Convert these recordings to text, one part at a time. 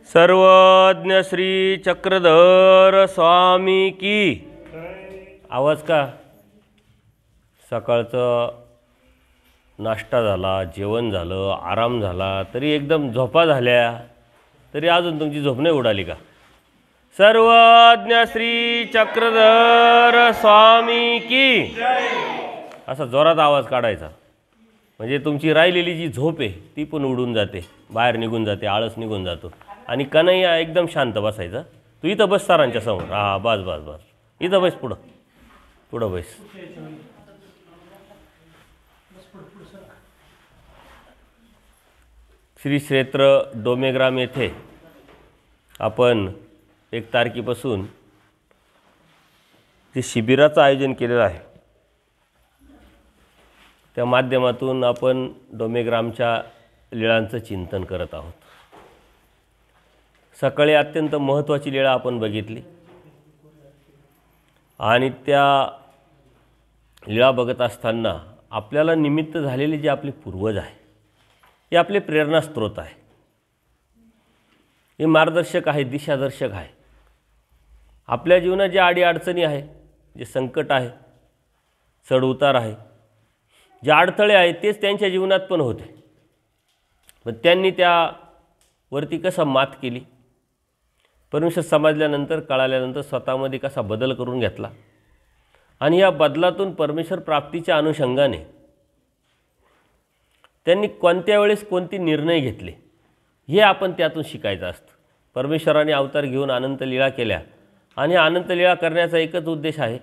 सर्वज्ञ श्री चक्रधर स्वामी की आवाज का सकाळचं नाश्ता झाला, जेवण झालं, आराम झाला, तरी एकदम झोपा झाल्या, तरी अजून तुमची झोप नाही उडाली का? सर्वज्ञ श्री चक्रधर स्वामी की असा जोरात आवाज काढायचा, म्हणजे तुमची राहिलेली जी झोप आहे ती पण उडून जाते, बाहेर निघून जाते, आळस निघून जातो. आणि कन्हैया एकदम शांत बसायचा. तू इथं बस सरांच्या समोर, हां बस बस बस, इथं बस, पुढं पुढं बस. श्री क्षेत्र डोमेग्राम येथे आपण 1 तारखेपासून जे शिबिराचं आयोजन केलेलं आहे, त्या माध्यमातून आपण डोमेग्रामच्या लीळांचं चिंतन करत आहोत. सकाळी अत्यंत महत्त्वाची लीळा आपण बघितली आणि त्या लीळा बघत असताना आपल्याला निमित्त झालेले जे आपले पूर्वज आहे, हे आपले प्रेरणास्त्रोत आहे, हे मार्गदर्शक आहे, दिशादर्शक आहे. आपल्या जीवनात ज्या अडीअडचणी आहे, जे संकट आहे, चढउतार आहे, जे अडथळे आहेत, तेच त्यांच्या जीवनात पण होते. पण त्यांनी त्यावरती कसं मात केली, परमेश्वर समजल्यानंतर, कळाल्यानंतर स्वतःमध्ये कसा बदल करून घेतला आणि या बदलातून परमेश्वर प्राप्तीच्या अनुषंगाने त्यांनी कोणत्या वेळेस कोणते निर्णय घेतले, हे आपण त्यातून शिकायचं असतं. परमेश्वराने अवतार घेऊन अनंत लीळा केल्या आणि अनंत लीळा करण्याचा एकच उद्देश आहे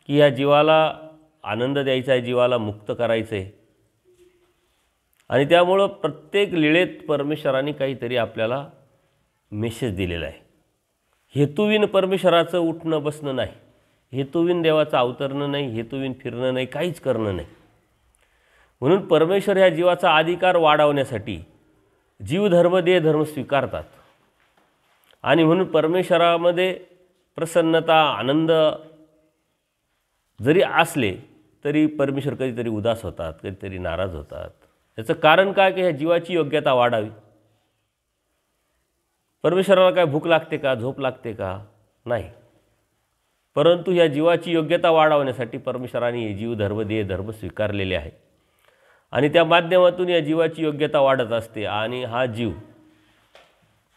की या जीवाला आनंद द्यायचा आहे, जीवाला मुक्त करायचं आहे. आणि त्यामुळं प्रत्येक लीळेत परमेश्वराने काहीतरी आपल्याला मेसेज दिलेला आहे. हेतुविन परमेश्वराचं उठणं बसणं नाही, हेतुविन देवाचं अवतरणं नाही, हेतुविन फिरणं नाही, काहीच करणं नाही. म्हणून परमेश्वर ह्या जीवाचा अधिकार वाढवण्यासाठी जीवधर्म देहधर्म स्वीकारतात. आणि म्हणून परमेश्वरामध्ये प्रसन्नता, आनंद जरी असले तरी परमेश्वर कधीतरी उदास होतात, कधीतरी नाराज होतात. याचं कारण काय की ह्या जीवाची योग्यता वाढावी. परमेश्वराला काय भूक लागते का, झोप लागते का? नाही. परंतु ह्या जीवाची योग्यता वाढवण्यासाठी परमेश्वराने हे जीवधर्म देहधर्म स्वीकारलेले आहे आणि त्या माध्यमातून या जीवाची योग्यता वाढत असते. आणि हा जीव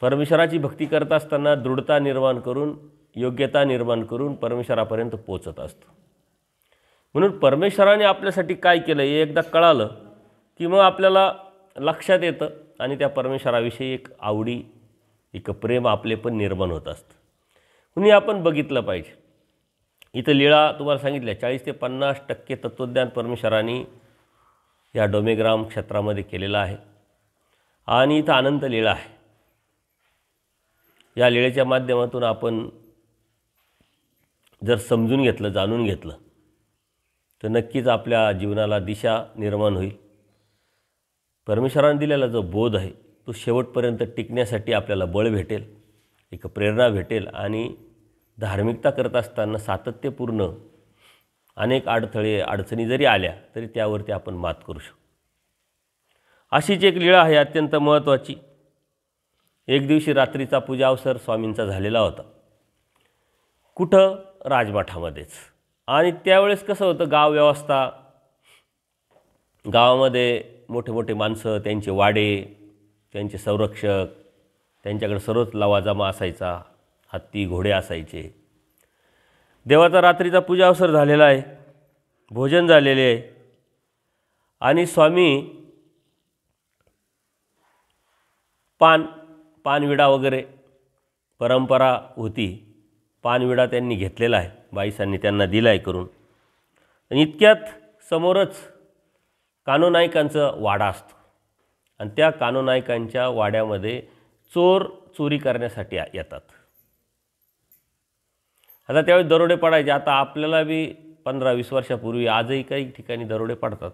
परमेश्वराची भक्ती करत असताना दृढता निर्माण करून, योग्यता निर्माण करून परमेश्वरापर्यंत पोचत असतो. म्हणून परमेश्वराने आपल्यासाठी काय केलं हे एकदा कळालं की मग आपल्याला लक्षात येतं आणि त्या परमेश्वराविषयी एक आवडी, एक प्रेम आपले पण निर्माण होत असतं. म्हणून आपण बघितलं पाहिजे. इथं लीळा तुम्हाला सांगितल्या 40 ते 50% तत्त्वज्ञान परमेश्वराने या डोमेग्राम क्षेत्रामध्ये केलेलं आहे आणि इथं अनंत लीळा आहे. या लीळेच्या माध्यमातून आपण जर समजून घेतलं, जाणून घेतलं, तर नक्कीच आपल्या जीवनाला दिशा निर्माण होईल. परमेश्वराने दिलेला जो बोध आहे तो शेवटपर्यंत टिकण्यासाठी आपल्याला बळ भेटेल, एक प्रेरणा भेटेल आणि धार्मिकता करत असताना सातत्यपूर्ण अनेक अडथळे अडचणी जरी आल्या तरी त्यावरती आपण मात करू शकतो. अशीच एक लीळा आहे अत्यंत महत्त्वाची. एक दिवशी रात्रीचा पूजा अवसर स्वामींचा झालेला होता. कुठं? राजमठामध्येच. आणि त्यावेळेस कसं होतं, गाव व्यवस्था, गावामध्ये मोठे मोठे माणसं, त्यांचे वाडे, त्यांचे संरक्षक, त्यांच्याकडे सर्वच लवाजमा असायचा, हत्ती घोडे असायचे. देवाचा रात्रीचा पूजा अवसर झालेला आहे, भोजन झालेले आहे आणि स्वामी पानविडा वगैरे परंपरा होती, पानविडा त्यांनी घेतलेला आहे, बाईसांनी त्यांना दिला आहे करून. आणि इतक्यात समोरच कानोनायकांचं वाडा असतो आणि त्या कानोनायकांच्या वाड्यामध्ये चोर चोरी करण्यासाठी येतात. आता त्यावेळी दरोडे पडायचे. आता आपल्याला बी 15-20 वर्षापूर्वी आजही काही ठिकाणी दरोडे पडतात.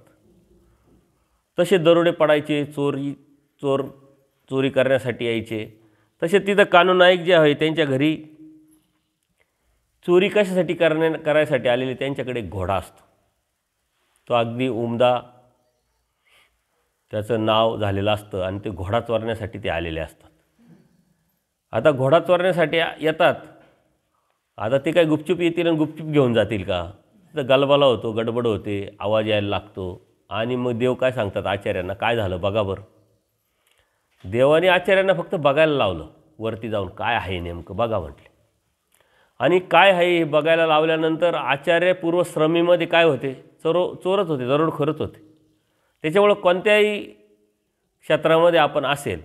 तसे दरोडे पडायचे, चोरी करण्यासाठी यायचे. तसे तिथं कानोनायक जे आहे त्यांच्या घरी चोरी कशासाठी करायसाठी आलेले, त्यांच्याकडे एक घोडा असतो. तो अगदी उमदा त्याचं नाव झालेलं असतं आणि ते घोडा चोरण्यासाठी ते आलेले असतात. आता घोडा चोरण्यासाठी येतात. आता ते काय गुपचूप येतील आणि गुपचूप घेऊन जातील का? तर गलबला होतो, गडबड होते, आवाज यायला लागतो आणि मग देव काय सांगतात आचार्यांना, काय झालं बघा बरं. देवाने आचार्यांना फक्त बघायला लावलं, वरती जाऊन काय आहे नेमकं बघा म्हटले. आणि काय आहे हे बघायला लावल्यानंतर आचार्य पूर्वश्रमीमध्ये काय होते, चोरच होते, दरोडेखोरच होते. त्याच्यामुळं कोणत्याही क्षेत्रामध्ये आपण असेल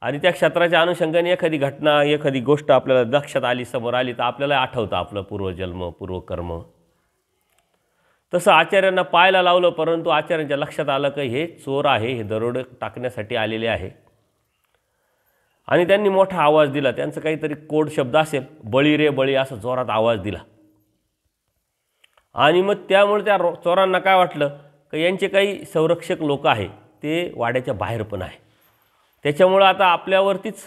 आणि त्या क्षेत्राच्या अनुषंगाने एखादी घटना, एखादी गोष्ट आपल्याला लक्षात आली, समोर आली, तर आपल्याला आठवतं आपलं पूर्वजन्म, पूर्वकर्म. तसं आचार्यांना पाहायला लावलं, परंतु आचार्यांच्या लक्षात आलं की हे चोर आहे, हे दरोडे टाकण्यासाठी आलेले आहे. आणि त्यांनी मोठा आवाज दिला. त्यांचं काहीतरी कोड शब्द असेल, बळी रे बळी, असा जोरात आवाज दिला. आणि मग त्यामुळे त्या चोरांना काय वाटलं की यांचे काही संरक्षक लोक आहे, ते वाड्याच्या बाहेर पण आहे. त्याच्यामुळं आता आपल्यावरतीच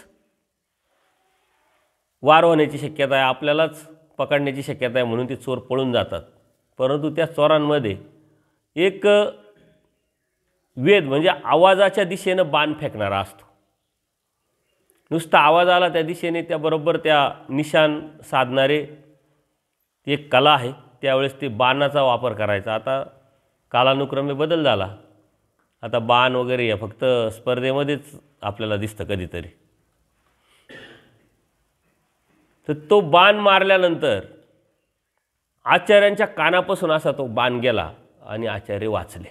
वार होण्याची शक्यता आहे, आपल्यालाच पकडण्याची शक्यता आहे, म्हणून ते चोर पळून जातात. परंतु त्या चोरांमध्ये एक वेद म्हणजे आवाजाच्या दिशेनं बाण फेकणारा असतो. नुसता आवाज आला त्या दिशेने त्याबरोबर त्या निशाण साधणारे एक कला आहे. त्यावेळेस ते बाणाचा वापर करायचा. आता कालानुक्रमे बदल झाला. आता बाण वगैरे हे फक्त स्पर्धेमध्येच आपल्याला दिसतं कधीतरी. तर तो बाण मारल्यानंतर आचार्यांच्या कानापासून असा तो बाण गेला आणि आचार्य वाचले.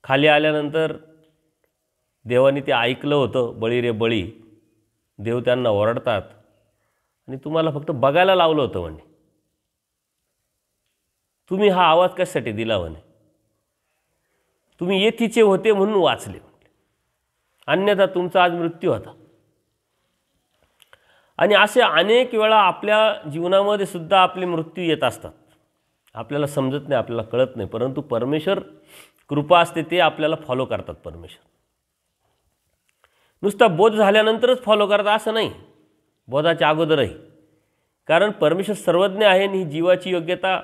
खाली आल्यानंतर देवाने ते ऐकलं होतं, बळी रे बळी. देव त्यांना ओरडतात आणि तुम्हाला फक्त बघायला लावलं होतं म्हणे, तुम्ही हा आवाज कशासाठी दिला म्हणे, तुम्ही येथीचे होते म्हणून वाचले म्हणे, अन्यथा तुमचा आज मृत्यू होता. आणि असे अनेक वेळा आपल्या जीवनामध्ये सुद्धा आपले मृत्यू येत असतात. आपल्याला समजत नाही, आपल्याला कळत नाही, परंतु परमेश्वर कृपा असते, ते आपल्याला फॉलो करतात. परमेश्वर नुसता बोध झाल्यानंतरच फॉलो करतात असं नाही, बोधाच्या अगोदरही. कारण परमेश्वर सर्वज्ञ आहे आणि ही जीवाची योग्यता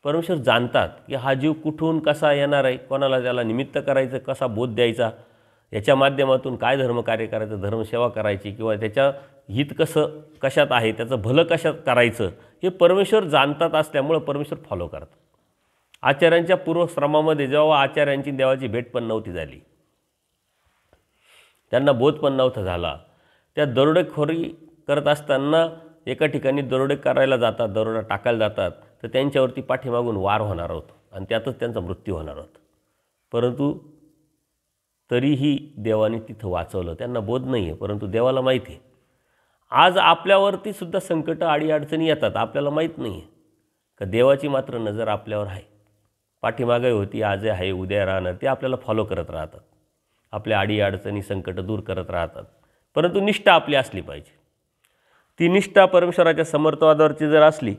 परमेश्वर जाणतात की हा जीव कुठून कसा येणार आहे, कोणाला त्याला निमित्त करायचं, कसा बोध द्यायचा, याच्या माध्यमातून काय धर्मकार्य करायचं, धर्मसेवा करायची, किंवा त्याच्या हित कसं कशात आहे, त्याचं भलं कशात करायचं, हे परमेश्वर जाणतात. असल्यामुळं परमेश्वर फॉलो करतात. आचार्यांच्या पूर्वश्रमामध्ये जेव्हा आचार्यांची देवाची भेट पण नव्हती झाली, त्यांना बोध पण नव्हता झाला, त्या दरोडेखोरी करत असताना एका ठिकाणी दरोडे करायला जातात, दरोडा टाकायला जातात, तर त्यांच्यावरती पाठीमागून वार होणार होता आणि त्यातच त्यांचा मृत्यू होणार होता. परंतु तरीही देवाने तिथं वाचवलं. त्यांना बोध नाही आहे, परंतु देवाला माहिती आहे. आज आपल्यावरती सुद्धा संकट, अडीअडचणी येतात, आपल्याला माहीत नाही आहे का देवाची मात्र नजर आपल्यावर आहे. पाठीमागे होती, आज आहे, उद्या राहणार, ते आपल्याला फॉलो करत राहतात, आपल्या अडीअडचणी संकट दूर करत राहतात. परंतु निष्ठा आपली असली पाहिजे. ती निष्ठा परमेश्वराच्या समर्थवादावरची जर असली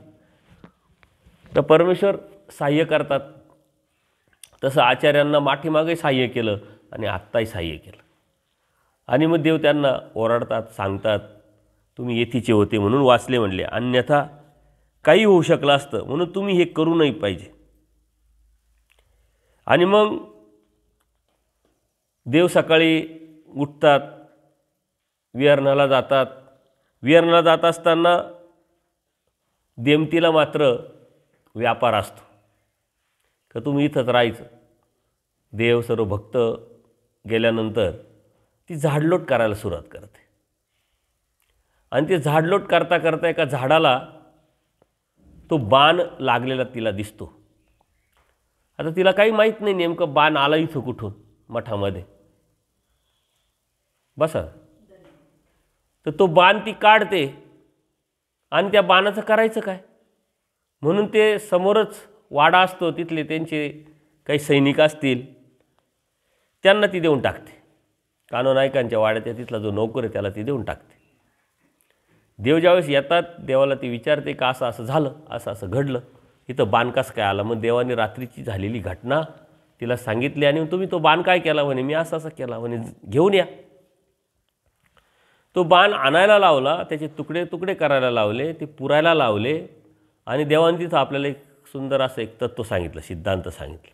तर परमेश्वर सहाय्य करतात. तसं आचार्यांना पाठीमागे सहाय्य केलं आणि आत्ताही सहाय्य केलं. आणि मग देव त्यांना ओरडतात, सांगतात, तुम्ही येथीचे होते म्हणून वाचले म्हणले, अन्यथा काही होऊ शकलं असतं, म्हणून तुम्ही हे करू नाही पाहिजे. आणि मग देव सकाळी उठतात, विहरणाला जातात. विहरणाला जात असताना देमतीला मात्र व्यापार असतो का तुम्ही इथंच राहायचं. देव सर्व भक्त गेल्यानंतर ती झाडलोट करायला सुरुवात करते. आणि ते झाडलोट करता करता एका झाडाला तो बाण लागलेला तिला दिसतो. आता तिला काही माहीत नाही नेमकं बाण आला इथं कुठून मठामध्ये. बसा. तर तो बाण ती काढते आणि त्या बाणाचं करायचं काय म्हणून ते समोरच वाडा असतो, तिथले त्यांचे काही सैनिक असतील, त्यांना ती देऊन टाकते. कानोनायकांच्या वाड्याच्या तिथला जो नोकर आहे त्याला ती देऊन टाकते. देव ज्यावेळेस येतात, देवाला ती विचारते का असं असं झालं, असं असं घडलं, इथं बाण कसं काय आला. मग देवाने रात्रीची झालेली घटना तिला सांगितली आणि तुम्ही तो बाण काय केला म्हणे, मी असं असं केला म्हणे, घेऊन या. तो बाण आणायला लावला, त्याचे तुकडे तुकडे करायला लावले, ते पुरायला लावले. आणि देवाने तिथं आपल्याला एक सुंदर असं एक तत्त्व सांगितलं, सिद्धांत सांगितलं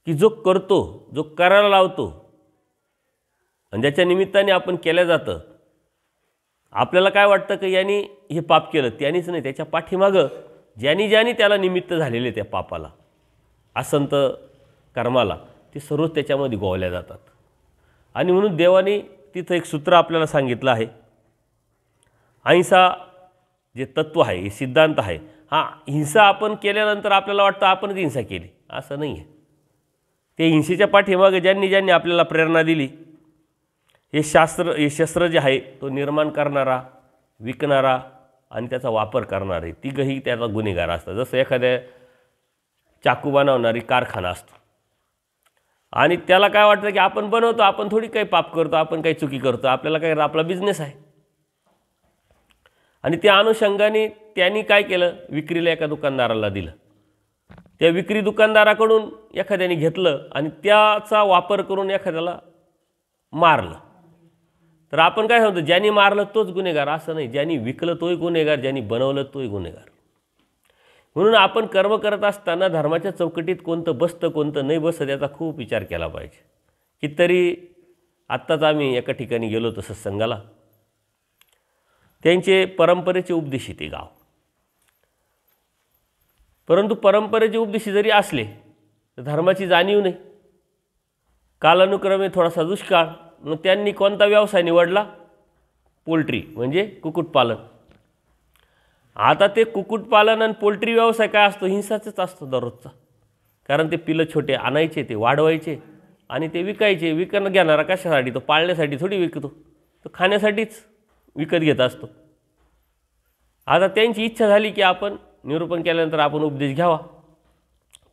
की जो करतो, जो करायला लावतो, आणि ज्याच्या निमित्ताने आपण केलं जातं, आपल्याला काय वाटतं की यांनी हे पाप केलं, त्यांनीच नाही, त्याच्या पाठीमागं ज्यांनी त्याला निमित्त झालेले त्या पापाला, असंत कर्माला, ते सर्व त्याच्यामध्ये गोवल्या जातात. आणि म्हणून देवाने तिथं एक सूत्र आपल्याला सांगितलं आहे. अहिंसा जे तत्त्व आहे, हे सिद्धांत आहे. हा हिंसा आपण केल्यानंतर आपल्याला वाटतं आपणच हिंसा केली, असं नाही आहे. ते हिंसेच्या पाठीमागे ज्यांनी आपल्याला प्रेरणा दिली, हे शस्त्र जे आहे तो निर्माण करणारा, विकणारा आणि त्याचा वापर करणारे तिघंही त्याचा गुन्हेगार असतात. जसं एखाद्या चाकू बनवणारी कारखाना असतो आणि त्याला काय वाटतं की आपण बनवतो, आपण थोडी काही पाप करतो, आपण काही चुकी करतो, आपल्याला काय आपला बिझनेस आहे. आणि त्या अनुषंगाने त्यांनी काय केलं, विक्रीला एका दुकानदाराला दिलं. त्या विक्री दुकानदाराकडून एखाद्याने घेतलं आणि त्याचा वापर करून एखाद्याला मारलं. तर आपण काय सांगतो, ज्यांनी मारलं तोच गुन्हेगार, असं नाही. ज्यांनी विकलं तोही गुन्हेगार, ज्यांनी बनवलं तोही गुन्हेगार. म्हणून आपण कर्म करत असताना धर्माच्या चौकटीत कोणतं बसतं कोणतं नाही बसतं याचा खूप विचार केला पाहिजे. कितीतरी आत्ताच आम्ही एका ठिकाणी गेलो होतो सत्संगाला. त्यांचे परंपरेचे उपदेशी ते गाव, परंतु परंपरेचे उपदेशी जरी असले तर धर्माची जाणीव नाही. कालानुक्रमे थोडासा दुष्काळ, मग त्यांनी कोणता व्यवसाय निवडला, पोल्ट्री म्हणजे कुक्कुटपालन. आता ते कुक्कुटपालन आणि पोल्ट्री व्यवसाय काय असतो, हिंसाचाच असतो दररोजचा. कारण ते पिलं छोटे आणायचे, ते वाढवायचे आणि ते विकायचे. विकणं घेणारा कशासाठी, तो पाळण्यासाठी थोडी विकतो, तो खाण्यासाठीच विकत घेत असतो. आता त्यांची इच्छा झाली की आपण निरूपण केल्यानंतर आपण उपदेश घ्यावा.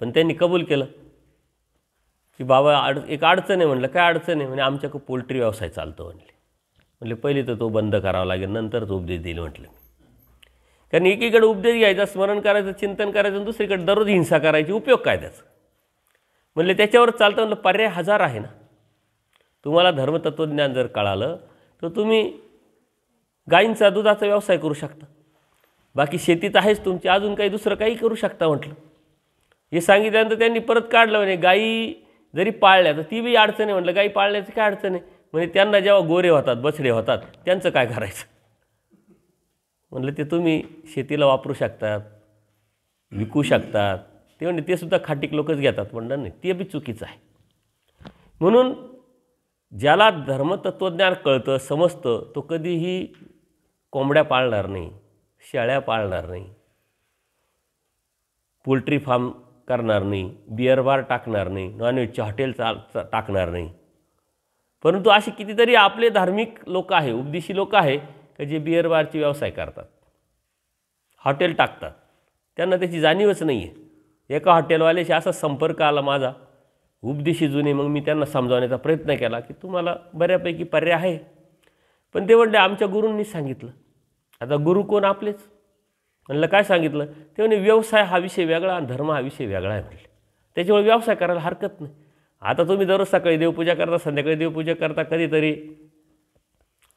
पण त्यांनी कबूल केलं की बाबा एक अडचण आहे. म्हणलं काय अडचण आहे, म्हणजे आमच्याकडं पोल्ट्री व्यवसाय चालतो म्हणले पहिले तर तो बंद करावा लागेल, नंतरच उपदेश देईल म्हटलं मी. कारण एकीकडे उपदेश घ्यायचा, स्मरण करायचं, चिंतन करायचं, आणि दुसरीकडे दररोज हिंसा करायची, उपयोग काय त्याचा. म्हणले त्याच्यावर चालतं. म्हणलं पर्याय हजार आहे ना. तुम्हाला धर्मतत्त्वज्ञान जर कळालं तर तुम्ही गाईंचा दुधाचा व्यवसाय करू शकता, बाकी शेतीत आहेच तुमची, अजून काही दुसरं काही करू शकता म्हटलं. हे सांगितल्यानंतर त्यांनी परत काढलं, म्हणे गाई जरी पाळल्या तर ती बी अडचण आहे. म्हटलं गाई पाळण्याची काय अडचण आहे, म्हणजे त्यांना जेव्हा गोरे होतात, बछडे होतात, त्यांचं काय करायचं. म्हटलं ते तुम्ही शेतीला वापरू शकतात, विकू शकतात. ते म्हणजे ते सुद्धा खाटीक लोकच घेतात. म्हणलं नाही, ते बी चुकीचं आहे. म्हणून ज्याला धर्मतत्त्वज्ञान कळतं, समजतं, तो कधीही कोंबड्या पाळणार नाही, शेळ्या पाळणार नाही, पोल्ट्री फार्म करणार नाही, बिअर बार टाकणार नाही, नॉनव्हेजचे हॉटेल टाकणार नाही. परंतु असे कितीतरी आपले धार्मिक लोक आहे, उपदेशी लोक आहे की जे बिअर बारचे व्यवसाय करतात, हॉटेल टाकतात. त्यांना त्याची जाणीवच नाही आहे. एका हॉटेलवाल्याशी असा संपर्क आला माझा, उपदेशी जुने. मग मी त्यांना समजावण्याचा प्रयत्न केला की तुम्हाला बऱ्यापैकी पर्याय आहे. पण ते म्हणले आमच्या गुरूंनी सांगितलं. आता गुरु कोण, आपलेच. म्हणलं काय सांगितलं, ते म्हणे व्यवसाय हा विषय वेगळा आणि धर्म हा विषय वेगळा आहे म्हटले. त्याच्यामुळे व्यवसाय करायला हरकत नाही. आता तुम्ही दररोज सकाळी देवपूजा करता, संध्याकाळी देवपूजा करता, कधीतरी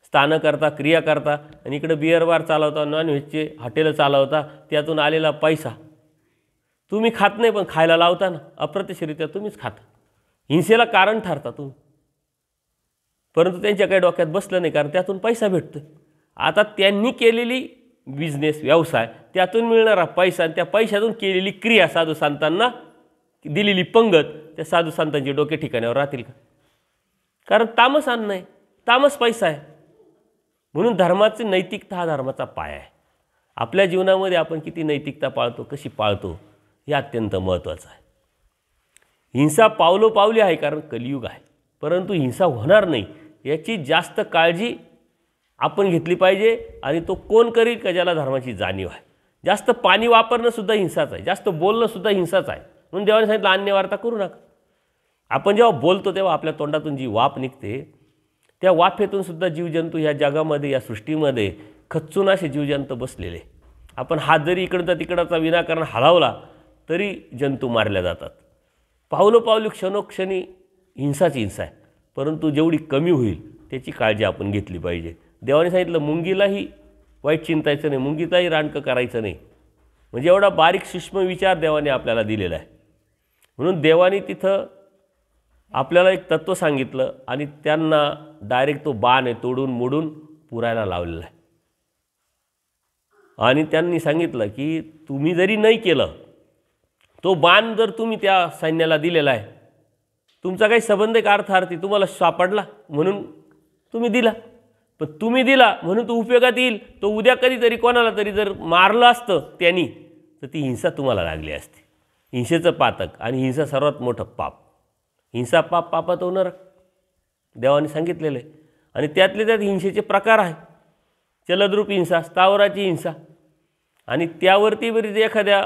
स्थानं करता, क्रिया करता, आणि इकडं बिअर बार चालवता, नॉनव्हेजचे हॉटेलं चालवता, त्यातून आलेला पैसा तुम्ही खात नाही पण खायला लावता ना, अप्रत्यक्षरित्या तुम्हीच खाता. हिंसेला कारण ठरता तुम्ही. परंतु त्यांच्या काही डोक्यात बसलं नाही, कारण त्यातून पैसा भेटतो. आता त्यांनी केलेली बिझनेस व्यवसाय, त्यातून मिळणारा पैसा आणि त्या पैशातून केलेली क्रिया, साधू संतांना दिलेली पंगत, त्या साधू संतांचे डोके ठिकाणावर राहतील का. कारण तामस अन्न आहे, तामस पैसा आहे. म्हणून धर्माची नैतिकता हा धर्माचा पाया आहे. आपल्या जीवनामध्ये आपण किती नैतिकता पाळतो, कशी पाळतो, हे अत्यंत महत्त्वाचं आहे. हिंसा पावलोपावली आहे, कारण कलियुग आहे. परंतु हिंसा होणार नाही याची जास्त काळजी आपण घेतली पाहिजे. आणि तो कोण करील का, ज्याला धर्माची जाणीव आहे. जास्त पाणी वापरणं सुद्धा हिंसाच आहे, जास्त बोलणं सुद्धा हिंसाच आहे. म्हणून देवाने सांगितलं अन्य वार्ता करू नका. आपण जेव्हा बोलतो तेव्हा आपल्या तोंडातून जी वाफ निघते, त्या वाफेतून सुद्धा जीवजंतू ह्या जगामध्ये, या सृष्टीमध्ये खच्चून असे जीवजंतू बसलेले. आपण हात जरी इकडचा तिकडचा विनाकारण हलवला तरी जंतू मारल्या जातात. पावलोपावली क्षणोक्षणी हिंसाच हिंसा आहे. परंतु जेवढी कमी होईल त्याची काळजी आपण घेतली पाहिजे. देवाने सांगितलं मुंगीलाही वाईट चिंतायचं नाही, मुंगीलाही रानकं करायचं नाही. म्हणजे एवढा बारीक सूक्ष्म विचार देवाने आपल्याला दिलेला आहे. म्हणून देवाने तिथं आपल्याला एक तत्त्व सांगितलं आणि त्यांना डायरेक्ट तो बाण आहे तोडून मोडून पुरायला लावलेला आहे. आणि त्यांनी सांगितलं की तुम्ही जरी नाही केलं, तो बाण जर तुम्ही त्या सैन्याला दिलेला आहे, तुमचा काही संबंध आहे का अर्थार्थी, तुम्हाला सापडला म्हणून तुम्ही दिला, पण तुम्ही दिला म्हणून तो उपयोगात येईल. तो उद्या कधीतरी कोणाला तरी जर मारलं असतं त्यांनी, तर ती हिंसा तुम्हाला लागली असती. हिंसेचं पातक, आणि हिंसा सर्वात मोठं पाप. हिंसा पाप, पापात होणार देवाने सांगितलेलं आहे. आणि त्यातले त्यात हिंसेचे प्रकार आहे. चलद्रूप हिंसा, स्थावराची हिंसा, आणि त्यावरती बरीच एखाद्या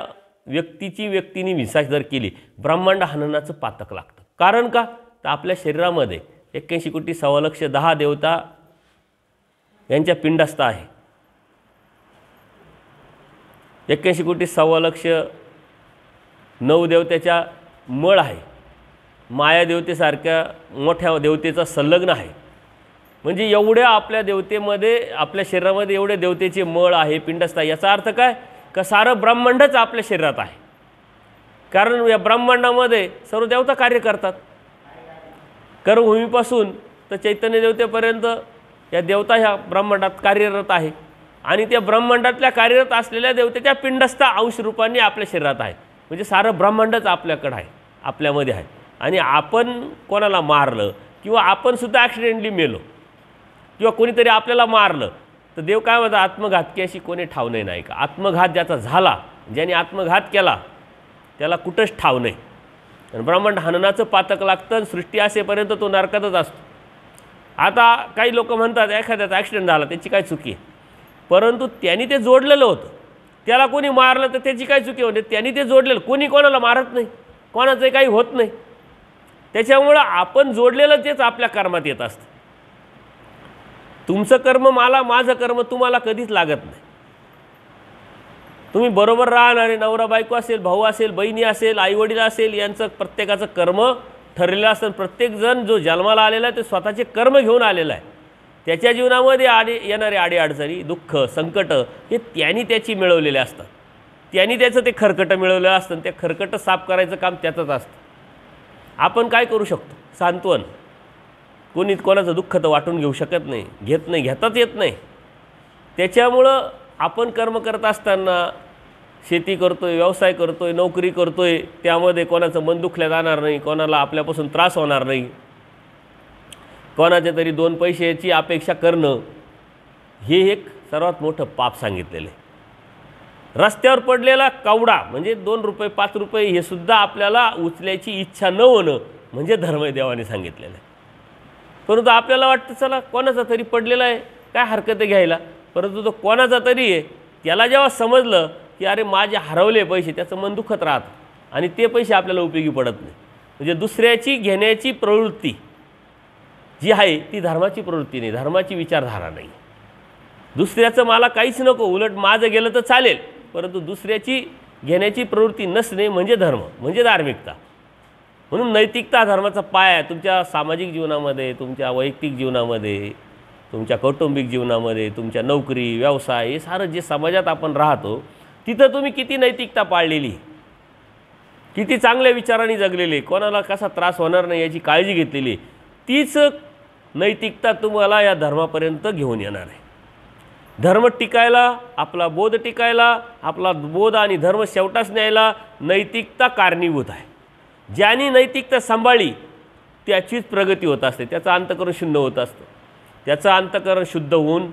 व्यक्तीने हिंसा जर केली, ब्रह्मांड हननाचं पातक लागतं. कारण का, तर आपल्या शरीरामध्ये 81,10 देवता यांच्या पिंडस्थ आहे. 81,9 देवतेच्या मळ आहे. माया देवतेसारख्या मोठ्या देवतेचा संलग्न आहे. म्हणजे एवढ्या आपल्या देवतेमध्ये, आपल्या शरीरामध्ये एवढे देवतेचे मळ आहे, पिंडस्थ आहे. याचा अर्थ काय, का सारं ब्रह्मांडच आपल्या शरीरात आहे. कारण या ब्रह्मांडामध्ये सर्व देवता कार्य करतात. कर्मभूमीपासून तर चैतन्य देवतेपर्यंत या देवता ह्या ब्रह्मांडात कार्यरत आहे. आणि त्या ब्रह्मांडातल्या कार्यरत असलेल्या देवतेच्या पिंडस्थ अंश रूपाने आपल्या शरीरात आहे. म्हणजे सारं ब्रह्मांडच आपल्याकडं आहे, आपल्यामध्ये आहे. आणि आपण कोणाला मारलं किंवा आपण सुद्धा ॲक्सिडेंटली मेलो किंवा कोणीतरी आपल्याला मारलं, तर देव काय म्हणतात, आत्मघातकी अशी कोणी ठाव नाही का. आत्मघात ज्याचा झाला, ज्याने आत्मघात केला, त्याला कुठंच ठाव नाही. आणि ब्रह्मांड हननाचं पातक लागतं. सृष्टी असेपर्यंत तो नरकातच असतो. आता काही लोक म्हणतात एखाद्याचा ॲक्सिडेंट झाला, त्याची काय चुकी आहे, परंतु त्यांनी ते जोडलेलं होतं. त्याला कोणी मारलं तर त्याची काय चुकी होते, त्यांनी ते जोडलेलं. कोणी कोणाला मारत नाही, कोणाचं काही होत नाही. त्याच्यामुळं आपण जोडलेलं तेच आपल्या कर्मात येत असतं. तुमचं कर्म मला, माझं कर्म तुम्हाला कधीच लागत नाही. तुम्ही बरोबर राहणारे नवरा बायको असेल, भाऊ असेल, बहिणी असेल, आईवडील असेल, यांचं प्रत्येकाचं कर्म ठरलेलं असतं. प्रत्येकजण जो जन्माला आलेला आहे ते स्वतःचे कर्म घेऊन आलेला आहे. त्याच्या जीवनामध्ये येणारे अडीअडचणी, दुःख, संकट हे त्यांनी त्याची मिळवलेले असतात. त्यांनी त्याचं ते खरकटं मिळवलेलं असतं. त्या खरकटं साफ करायचं काम त्याचंच असतं. आपण काय करू शकतो, सांत्वन. कोणी कोणाचं दुःख तर वाटून घेऊ शकत नाही, घेत नाही, घेताच येत नाही. त्याच्यामुळं आपण कर्म करत असताना, शेती करतोय, व्यवसाय करतोय, नोकरी करतोय, त्यामध्ये कोणाचं मन दुखल्या जाणार नाही, कोणाला आपल्यापासून त्रास होणार नाही, कोणाच्या तरी 2 पैशाची अपेक्षा करणं, हे एक सर्वात मोठं पाप सांगितलेलं आहे. रस्त्यावर पडलेला कवडा म्हणजे 2 रुपये 5 रुपये हे सुद्धा आपल्याला उचलायची इच्छा न होणं म्हणजे धर्म देवाने सांगितलेलं आहे. परंतु आपल्याला वाटतं चला कोणाचा तरी पडलेला आहे, काय हरकत आहे घ्यायला. परंतु तो कोणाचा तरी आहे, त्याला जेव्हा समजलं की अरे माझे हरवले पैसे, त्याचं मन दुखत राहतं आणि ते पैसे आपल्याला उपयोगी पडत नाही. म्हणजे दुसऱ्याची घेण्याची प्रवृत्ती जी आहे ती धर्माची प्रवृत्ती नाही, धर्माची विचारधारा नाही. दुसऱ्याचं मला काहीच नको, उलट माझं गेलं तर चालेल, परंतु दुसऱ्याची घेण्याची प्रवृत्ती नसणे म्हणजे धर्म, म्हणजे धार्मिकता. म्हणून नैतिकता धर्माचा पाय आहे. तुमच्या सामाजिक जीवनामध्ये, तुमच्या वैयक्तिक जीवनामध्ये, तुमच्या कौटुंबिक जीवनामध्ये, तुमच्या नोकरी, व्यवसाय, हे सारं जे समाजात आपण राहतो तिथं तुम्ही किती नैतिकता पाळलेली, किती चांगल्या विचारांनी जगलेले, कोणाला कसा त्रास होणार नाही याची काळजी घेतलेली, तीच नैतिकता तुम्हाला या धर्मापर्यंत घेऊन येणार आहे. धर्म टिकायला, आपला बोध टिकायला, आपला बोध आणि धर्म शेवटाच न्यायला नैतिकता कारणीभूत आहे. ज्याने नैतिकता सांभाळली त्याचीच प्रगती होत असते, त्याचं अंतःकरण शुद्ध होत असतं, त्याचं अंतःकरण शुद्ध होऊन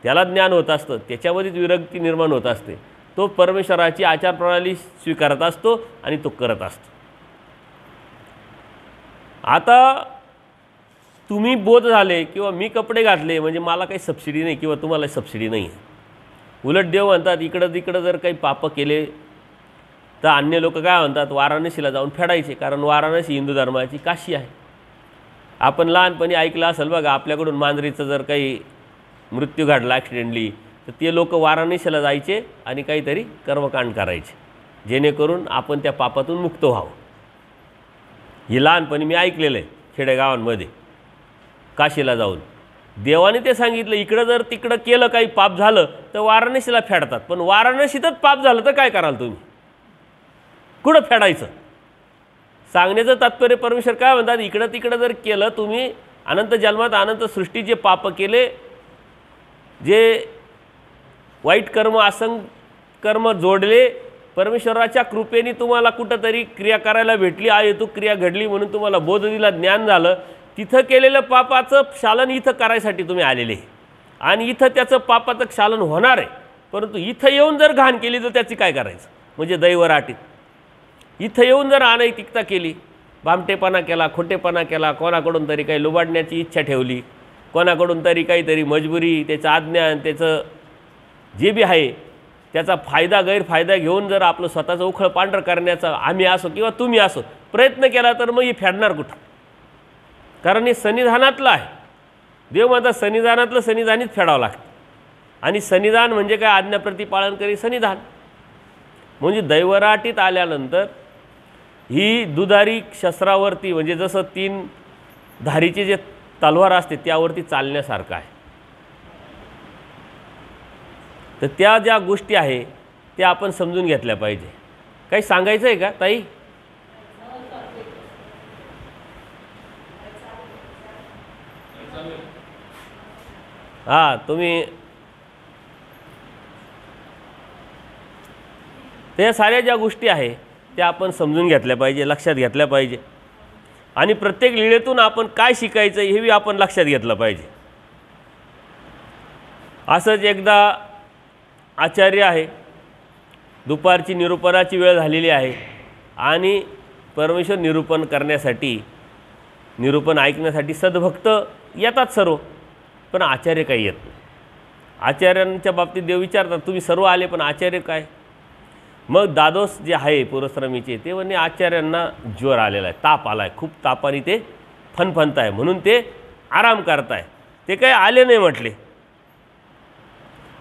त्याला ज्ञान होत असतं, त्याच्यामध्येच विरक्ती निर्माण होत असते. तो परमेश्वराची आचारप्रणाली स्वीकारत असतो आणि तो करत असतो. आता तुम्ही बोध झाले किंवा मी कपडे घातले म्हणजे मला काही सबसिडी नाही किंवा तुम्हाला सबसिडी नाही आहे. उलट देव म्हणतात इकडं तिकडं जर काही पापं केले तर अन्य लोक काय म्हणतात वाराणसीला जाऊन फेडायचे, कारण वाराणसी हिंदू धर्माची काशी आहे. आपण लहानपणी ऐकलं असेल बघा, आपल्याकडून मांजरीचं जर काही मृत्यू घडला ॲक्सिडेंटली तर ते लोक वाराणसीला जायचे आणि काहीतरी कर्मकांड करायचे जेणेकरून आपण त्या पापातून मुक्त व्हावं. हे लहानपणी मी ऐकलेलं आहे खेडेगावांमध्ये. काशीला जाऊन देवाने ते सांगितलं इकडं जर तिकडं केलं काही पाप झालं तर वाराणसीला फेडतात, पण वाराणसीतच पाप झालं तर काय कराल तुम्ही, कुठं फेडायचं. सांगण्याचं तात्पर्य परमेश्वर काय म्हणतात, इकडं तिकडं जर केलं तुम्ही अनंत जन्मात अनंत सृष्टीचे पाप केले, जे वाईट कर्म असंग कर्म जोडले, परमेश्वराच्या कृपेने तुम्हाला कुठंतरी क्रिया करायला भेटली, अहेतुक क्रिया घडली म्हणून तुम्हाला बोध दिला, ज्ञान झालं, तिथं केलेलं पापाचं क्षालन इथं करायसाठी तुम्ही आलेले आणि इथं त्याचं पापाचं क्षालन होणार आहे. परंतु इथं येऊन जर घाण केली तर त्याची काय करायचं, म्हणजे दैवराटीत इथं येऊन जर अनैतिकता केली, भामटेपणा केला, खोटेपणा केला, कोणाकडून तरी काही लुबाडण्याची इच्छा ठेवली, कोणाकडून तरी काहीतरी मजबुरी, त्याचं अज्ञान, त्याचं जे बी आहे त्याचा फायदा गैरफायदा घेऊन जर आपलं स्वतःचं उखळ पांढरं करण्याचा आम्ही असो किंवा तुम्ही असो प्रयत्न केला तर मग हे फेडणार कुठं? कारण हे सन्निधानातलं आहे. देव म्हणतात सन्निधानातलं सन्निधानीच फेडावं लागतं. आणि सन्निधान म्हणजे काय? आज्ञाप्रतिपालन करी सन्निधान. म्हणजे दैवराटीत आल्यानंतर ही दुधारी शस्त्रावरती, म्हणजे जसं 3 धारीचे जे तलवार असते त्यावरती चालण्यासारखं आहे. तर त्या ज्या गोष्टी आहे त्या आपण समजून घेतल्या पाहिजे. काही सांगायचं आहे का ताई? हां, तुम्ही त्या साऱ्या ज्या गोष्टी आहे त्या आपण समजून घेतल्या पाहिजे, लक्षात घेतल्या पाहिजे. आणि प्रत्येक लीळेतून आपण काय शिकायचं हे बी आपण लक्षात घेतलं पाहिजे. असंच एकदा आचार्य आहे, दुपारची निरूपणाची वेळ झालेली आहे आणि परमेश्वर निरूपण करण्यासाठी, निरूपण ऐकण्यासाठी सद्भक्त येतात सर्व, पण आचार्य काही येत नाही. आचार्यांच्या बाबतीत देव विचारतात तुम्ही सर्व आले पण आचार्य काय? मग दादोस जे आहे पुरश्रमीचे ते म्हणे आचार्यांना ज्वर आलेला आहे, ताप आला आहे, खूप तापाने ते फणफणत आहे म्हणून ते आराम करताय. ते काही आले नाही म्हटले.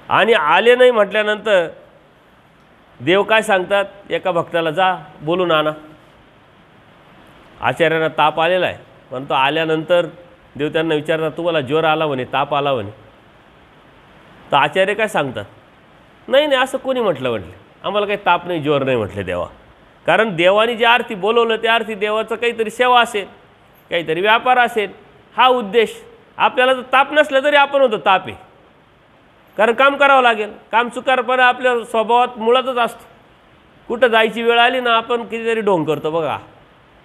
आणि आले नाही म्हटल्यानंतर देव काय सांगतात, एका भक्ताला जा बोलून आणा. आचार्यांना ताप आलेला आहे, परंतु आल्यानंतर देव त्यांना विचारतात तुम्हाला ज्वर आला म्हणे, ताप आला म्हणे. तर आचार्य काय सांगतात, नाही नाही असं कोणी म्हटलं, आम्हाला काही ताप नाही ज्वर नाही म्हटले देवा. कारण देवाने ज्या अर्थी बोलवलं त्या अर्थी देवाचं काहीतरी सेवा असेल, काहीतरी व्यापार असेल, हा उद्देश. आपल्याला तर ताप नसलं तरी आपण होतो ताप आहे, कारण काम करावं लागेल. काम चुकारपणा आपल्या स्वभावात मुळातच असतो. कुठं जायची वेळ आली ना आपण कितीतरी ढोंग करतो बघा.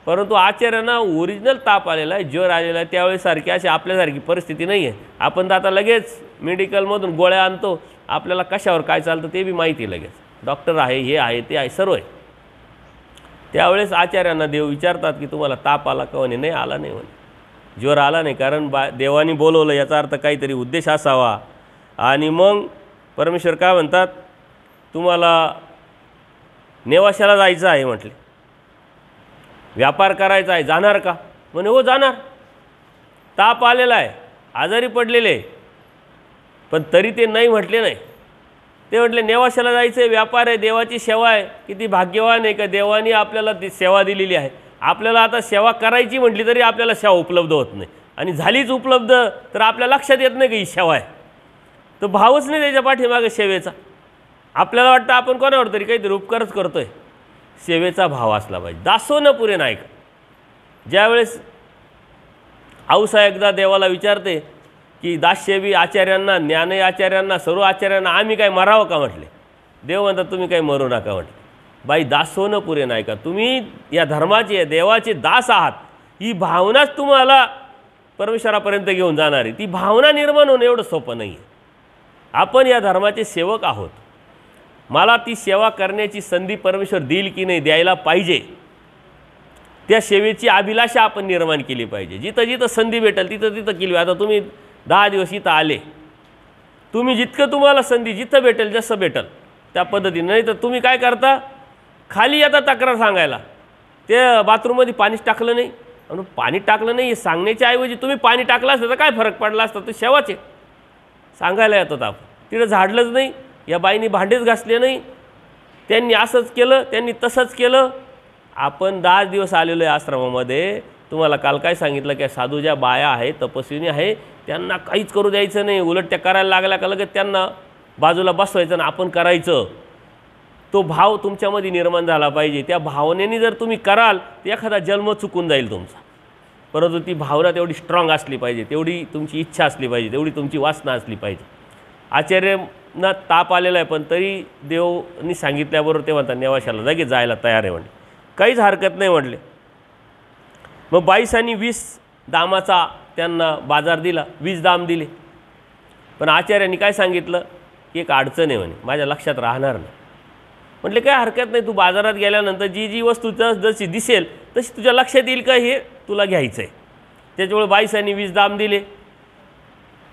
परंतु आचार्यांना ओरिजिनल ताप आलेला आहे, ज्वर आलेला आहे, त्यावेळेसारखी अशी आपल्यासारखी परिस्थिती नाही आहे. आपण तर आता लगेच मेडिकलमधून गोळ्या आणतो, आपल्याला कशावर काय चालतं ते बी माहिती लगेच. डॉक्टर आहे, हे आहे, ते आहे, सर्व आहे. त्यावेळेस आचार्यांना देव विचारतात की तुम्हाला ताप आला का म्हणे, नाही आला नाही म्हणे, ज्वर आला नाही. कारण देवानी बोलवलं याचा अर्थ काहीतरी उद्देश असावा. आणि मग परमेश्वर काय म्हणतात, तुम्हाला नेवाशाला जायचं आहे म्हटले, व्यापार करायचा आहे, जाणार का म्हणे, हो जाणार. ताप आलेला आहे, आजारी पडलेले, पण तरी ते नाही म्हटले नाही. ते म्हटले नेवाशाला जायचं आहे, व्यापार आहे, देवाची सेवा आहे. किती भाग्यवान आहे का देवाने आपल्याला ती सेवा दिलेली आहे. आपल्याला आता सेवा करायची म्हटली तरी आपल्याला सेवा उपलब्ध होत नाही, आणि झालीच उपलब्ध तर आपल्या लक्षात येत नाही की ही सेवा आहे. तो भावच नाही त्याच्या पाठीमागे सेवेचा. आपल्याला वाटतं आपण कोणावर तरी काहीतरी उपकारच करतोय. सेवेचा भाव असला पाहिजे. दासोनं पुरे नाही का. ज्यावेळेस औसा एकदा देवाला विचारते की दाससेवी आचार्यांना, ज्ञानय आचार्यांना, सर्व आचार्यांना आम्ही काय मरावं का म्हटले. देव म्हणतात तुम्ही काही मरू नका म्हटले. बाई दासोनं पुरे नाही का. तुम्ही या धर्माचे देवाचे दास आहात, ही भावनाच तुम्हाला परमेश्वरापर्यंत घेऊन जाणार आहे. ती भावना निर्माण होणं एवढं सोपं नाही आहे. आपण या धर्माचे सेवक आहोत. मला ती सेवा करण्याची संधी परमेश्वर देईल की नाही, द्यायला पाहिजे. त्या सेवेची अभिलाषा आपण निर्माण केली पाहिजे. जिथं जिथं संधी भेटेल तिथं तिथं केली. आता तुम्ही 10 दिवस इथं आले, तुम्ही जितकं तुम्हाला संधी जिथं भेटेल जसं भेटेल त्या पद्धतीने. नाही तर तुम्ही काय करता, खाली येता तक्रार सांगायला, ते बाथरूममध्ये पाणीच टाकलं नाही, म्हणून पाणी टाकलं नाही हे सांगण्याच्या ऐवजी तुम्ही पाणी टाकलं असतं तर काय फरक पडला असता. तो सेवाचे सांगायला येतात आपण. तिथं झाडलंच नाही, या बाईंनी भांडेच घासले नाही, त्यांनी असंच केलं, त्यांनी तसंच केलं. आपण 10 दिवस आलेलो आहे आश्रमामध्ये. तुम्हाला काल काय सांगितलं की साधू ज्या बाया आहे, तपस्विनी आहे, त्यांना काहीच करू द्यायचं नाही. उलट त्या करायला लागल्या का लगेच त्यांना बाजूला बसवायचं आणि आपण करायचं. तो भाव तुमच्यामध्ये निर्माण झाला पाहिजे. त्या भावनेने जर तुम्ही कराल तर एखादा जन्म चुकून जाईल तुमचा. परंतु ती भावना तेवढी स्ट्रॉंग असली पाहिजे, तेवढी तुमची इच्छा असली पाहिजे, तेवढी तुमची वासना असली पाहिजे. आचार्यांना ताप आलेला आहे, पण तरी देवनी सांगितल्याबरोबर ते म्हणतात नेवाशाला जागे जायला तयार आहे म्हणले. काहीच हरकत नाही म्हटले. मग 22 आणि 20 दामाचा त्यांना बाजार दिला, 20 दाम दिले. पण आचार्यांनी काय सांगितलं की एक अडचण आहे म्हणे, माझ्या लक्षात राहणार नाही. म्हटले काय हरकत नाही, तू बाजारात गेल्यानंतर जी जी वस्तू जशी दिसेल तशी तुझ्या लक्षात येईल का हे तुला घ्यायचं आहे. त्याच्यामुळे 22 आणि 20 दाम दिले.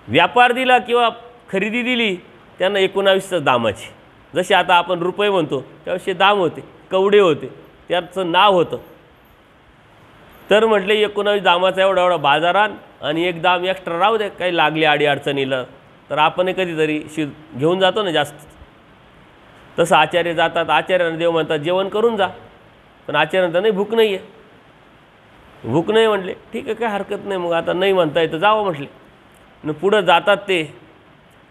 व्यापार दिला किंवा खरेदी दिली त्यांना 19 दामाची. जसे आता आपण रुपये म्हणतो त्यावेळेस दाम होते, कवडे होते, त्याचं नाव होतं. तर म्हटले 19 दामाचा एवढा एवढा बाजारात आणि एक दाम एक्स्ट्रा राहू दे, काही लागले आडी अडचणीला तर आपण कधीतरी घेऊन जातो ना जास्त. तसं आचार्य जातात. आचार्यांना देव म्हणतात जेवण करून जा. पण आचार्य म्हणतात नाही भूक नाही आहे, भूक नाही. म्हटले ठीक आहे काय हरकत नाही, मग आता नाही म्हणता येतं जावं म्हटले. न पुढं जातात. ते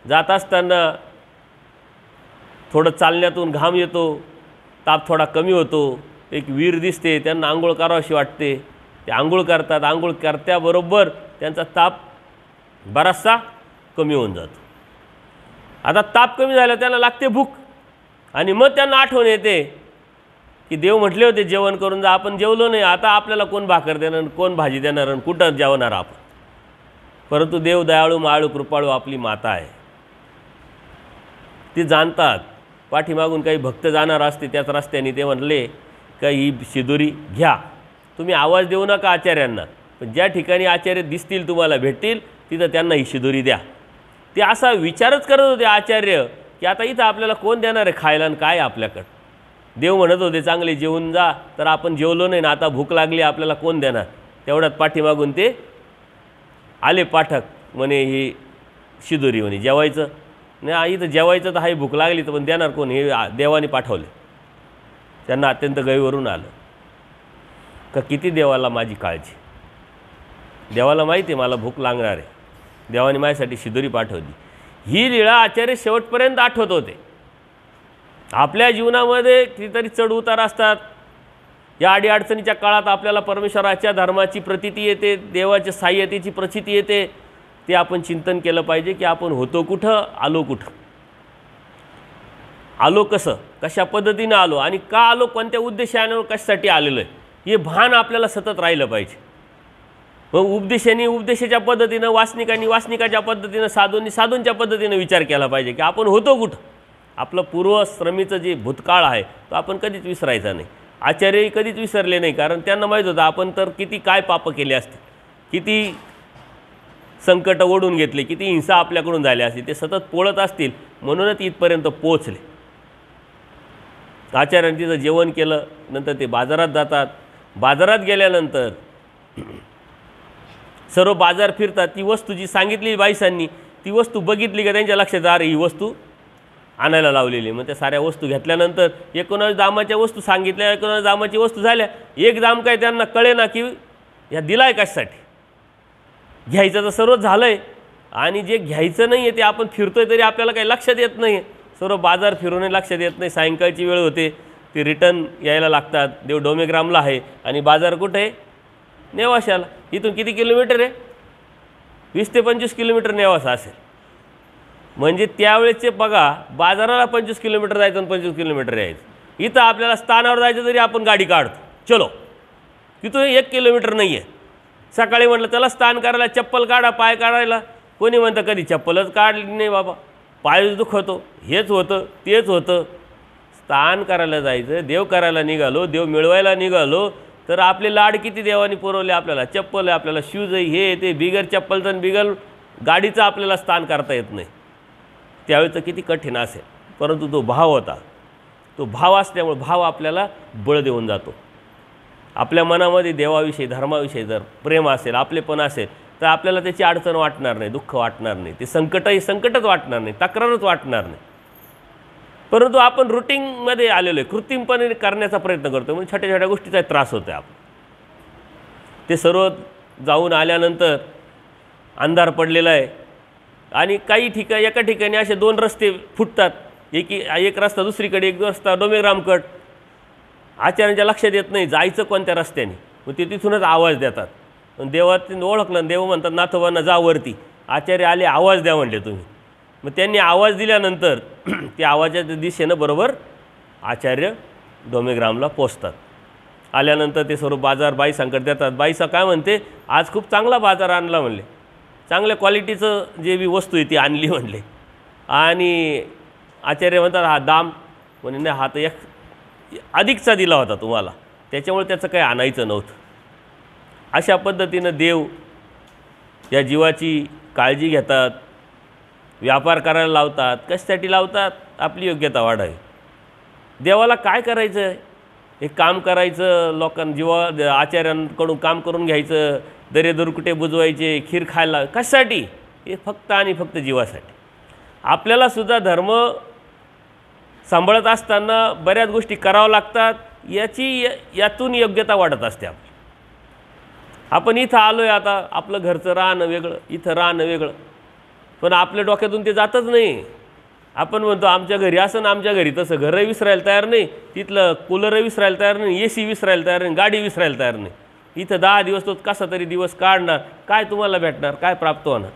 जात असताना थोडं चालण्यातून घाम येतो, ताप थोडा कमी होतो. एक विहीर दिसते, त्यांना आंघोळ करावीशी वाटते. ते आंघोळ करतात. आंघोळ करत्याबरोबर त्यांचा ताप बराचसा कमी होऊन जातो. आता ताप कमी झाला त्यांना लागते भूक आणि मग त्यांना आठवण येते की देव म्हटले होते जेवण करून जा, आपण जेवलो नाही. आता आपल्याला कोण भाकर देणार, कोण भाजी देणार आणि कुठं जेवणार आपण. परंतु देव दयाळू माळू कृपाळू आपली माता आहे. ते जाणतात. पाठीमागून काही भक्त जाणार असते त्याच रस्त्याने. ते म्हणले का ही शिदोरी घ्या, तुम्ही आवाज देऊ नका आचार्यांना, पण ज्या ठिकाणी आचार्य दिसतील तुम्हाला भेटतील तिथं त्यांना ही शिदोरी द्या. ते असा विचारच करत होते आचार्य की आता इथं आपल्याला कोण देणार आहे खायला आणि काय आपल्याकडं. देव म्हणत होते चांगले जेवून जा, तर आपण जेवलो नाही ना, आता भूक लागली आपल्याला कोण देणार. तेवढ्यात पाठीमागून ते आले पाठक, म्हणे ही शिदोरी म्हणे जेवायचं नाही, इथं जेवायचं तर हाही भूक लागली तर पण देणार कोण, हे देवाने पाठवले. त्यांना अत्यंत गैरवरून आलं का किती देवाला माझी काळजी. देवाला माहिती आहे मला भूक लागणार आहे, देवाने माझ्यासाठी शिदोरी पाठवली. ही लीळा आचार्य शेवटपर्यंत आठवत होते. आपल्या जीवनामध्ये कितीतरी चढ उतार असतात. या अडीअडचणीच्या काळात आपल्याला परमेश्वराच्या धर्माची प्रतीती येते, देवाच्या साह्यतेची प्रचिती येते. ते आपण चिंतन केलं पाहिजे की आपण होतो कुठं, आलो कुठं, आलो कसं, कशा पद्धतीनं आलो आणि का आलो, कोणत्या उद्देशाने कशासाठी आलेलो आहे, हे भान आपल्याला सतत राहिलं पाहिजे. मग उपदेशाने उपदेशाच्या पद्धतीनं, वासनिकांनी वासनिकाच्या पद्धतीनं, साधूंनी साधूंच्या पद्धतीनं विचार केला पाहिजे की आपण होतो कुठं. आपलं पूर्वश्रमीचं जे भूतकाळ आहे तो आपण कधीच विसरायचा नाही. आचार्यही कधीच विसरले नाही, कारण त्यांना माहीत होतं आपण तर किती काय पापं केले असते, किती संकट ओढून घेतले, किती हिंसा आपल्याकडून झाली असती. ते सतत पोळत असतील म्हणूनच इथपर्यंत पोहोचले. आचार्यांनी तिथं जेवण केलं. नंतर ते बाजारात जातात. बाजारात गेल्यानंतर सर्व बाजार फिरतात. ती वस्तू जी सांगितली बाईसांनी ती वस्तू बघितली का त्यांच्या लक्षात अरे ही वस्तू आणायला लावलेली. मग त्या साऱ्या वस्तू घेतल्यानंतर 19 दामाच्या वस्तू सांगितल्या, 19 दामाची वस्तू झाल्या. एक दाम काय त्यांना कळे ना की ह्या दिलाय कशासाठी. घ्यायचं तर सर्व झालं आहे आणि जे घ्यायचं नाही आहे ते आपण फिरतोय तरी आपल्याला काही लक्षात येत नाही. सर्व बाजार फिरूनही लक्षात येत नाही. सायंकाळची वेळ होते, ते रिटर्न यायला लागतात. देव डोमेग्रामला आहे आणि बाजार कुठे आहे, नेवाशाला. इथून किती किलोमीटर आहे, 20 ते 25 किलोमीटर नेवासा असेल. म्हणजे त्यावेळेचे बघा, बाजाराला 25 किलोमीटर जायचं आणि 25 किलोमीटर यायचं. इथं आपल्याला स्थानावर जायचं तरी आपण गाडी काढतो, चलो तिथून 1 किलोमीटर नाही आहे. सकाळी म्हटलं त्याला स्नान करायला चप्पल काढा, पाय काढायला, कोणी म्हणतं कधी चप्पलच काढली नाही बाबा, पायच दुखतो, हेच होतं तेच होतं. स्नान करायला जायचं, देव करायला निघालो, देव मिळवायला निघालो, तर आपले लाड किती देवाने पुरवले. आपल्याला चप्पल आहे, आपल्याला शूज आहे, हे ते बिगर चप्पलचं आणि बिगर गाडीचं आपल्याला स्नान करता येत नाही. त्यावेळेचं किती कठीण असेल. परंतु तो भाव होता. तो भाव असल्यामुळे भाव आपल्याला बळ देऊन जातो. आपल्या मनामध्ये देवाविषयी धर्माविषयी जर प्रेम असेल, आपलेपण असेल, तर आपल्याला त्याची अडचण वाटणार नाही, दुःख वाटणार नाही, ते संकटच वाटणार नाही, तक्रारच वाटणार नाही. परंतु आपण रुटीनमध्ये आलेलो आहे, कृत्रिमपणे करण्याचा प्रयत्न करतो, म्हणजे छोट्या छोट्या गोष्टीचा त्रास होतो आहे. आपण ते सर्व जाऊन आल्यानंतर अंधार पडलेला आहे आणि काही ठिकाणी एका ठिकाणी असे 2 रस्ते फुटतात. एक रस्ता दुसरीकडे, एक रस्ता डोमेग्रामकड. आचार्यांच्या लक्षात येत नाही जायचं कोणत्या रस्त्याने. मग ते तिथूनच आवाज देतात देवाने ओळखलं, देव म्हणतात नाथोबांना जा वरती. आचार्य आले, आवाज द्या म्हणले तुम्ही. मग त्यांनी आवाज दिल्यानंतर त्या आवाजाच्या दिशेनं बरोबर आचार्य डोमेग्रामला पोचतात. आल्यानंतर ते सर्व बाजार बाई संकट देतात. बाईसा काय म्हणते, आज खूप चांगला बाजार आणला म्हणले, चांगल्या क्वालिटीचं जे बी वस्तू आहे ती आणली म्हणले. आणि आचार्य म्हणतात हा दाम म्हणे नाही, हा तर एक अधिकचा दिला होता तुम्हाला, त्याच्यामुळे त्याचं काही आणायचं नव्हतं. अशा पद्धतीनं देव या जीवाची काळजी घेतात, व्यापार करायला लावतात. कशासाठी लावतात? आपली योग्यता वाढावी. देवाला काय करायचं आहे? एक काम करायचं, लोकांना आचार्यांकडून काम करून घ्यायचं, दरेदुरकुटे बुजवायचे, खीर खायला, कशासाठी? हे फक्त आणि फक्त जीवासाठी. आपल्यालासुद्धा धर्म सांभाळत असताना बऱ्याच गोष्टी कराव्या लागतात. यातून योग्यता वाढत असते आपली. आपण इथं आलो आहे, आता आपलं घरचं राहणं वेगळं, इथं राहणं वेगळं, पण आपल्या डोक्यातून ते जातच नाही. आपण म्हणतो आमच्या घरी असं ना आमच्या घरी तसं, घरही विसरायला तयार नाही, तिथलं कूलरही विसरायला तयार नाही, AC विसरायला तयार नाही, गाडी विसरायला तयार नाही. इथं 10 दिवस तो कसा तरी दिवस काढणार, काय तुम्हाला भेटणार, काय प्राप्त होणार?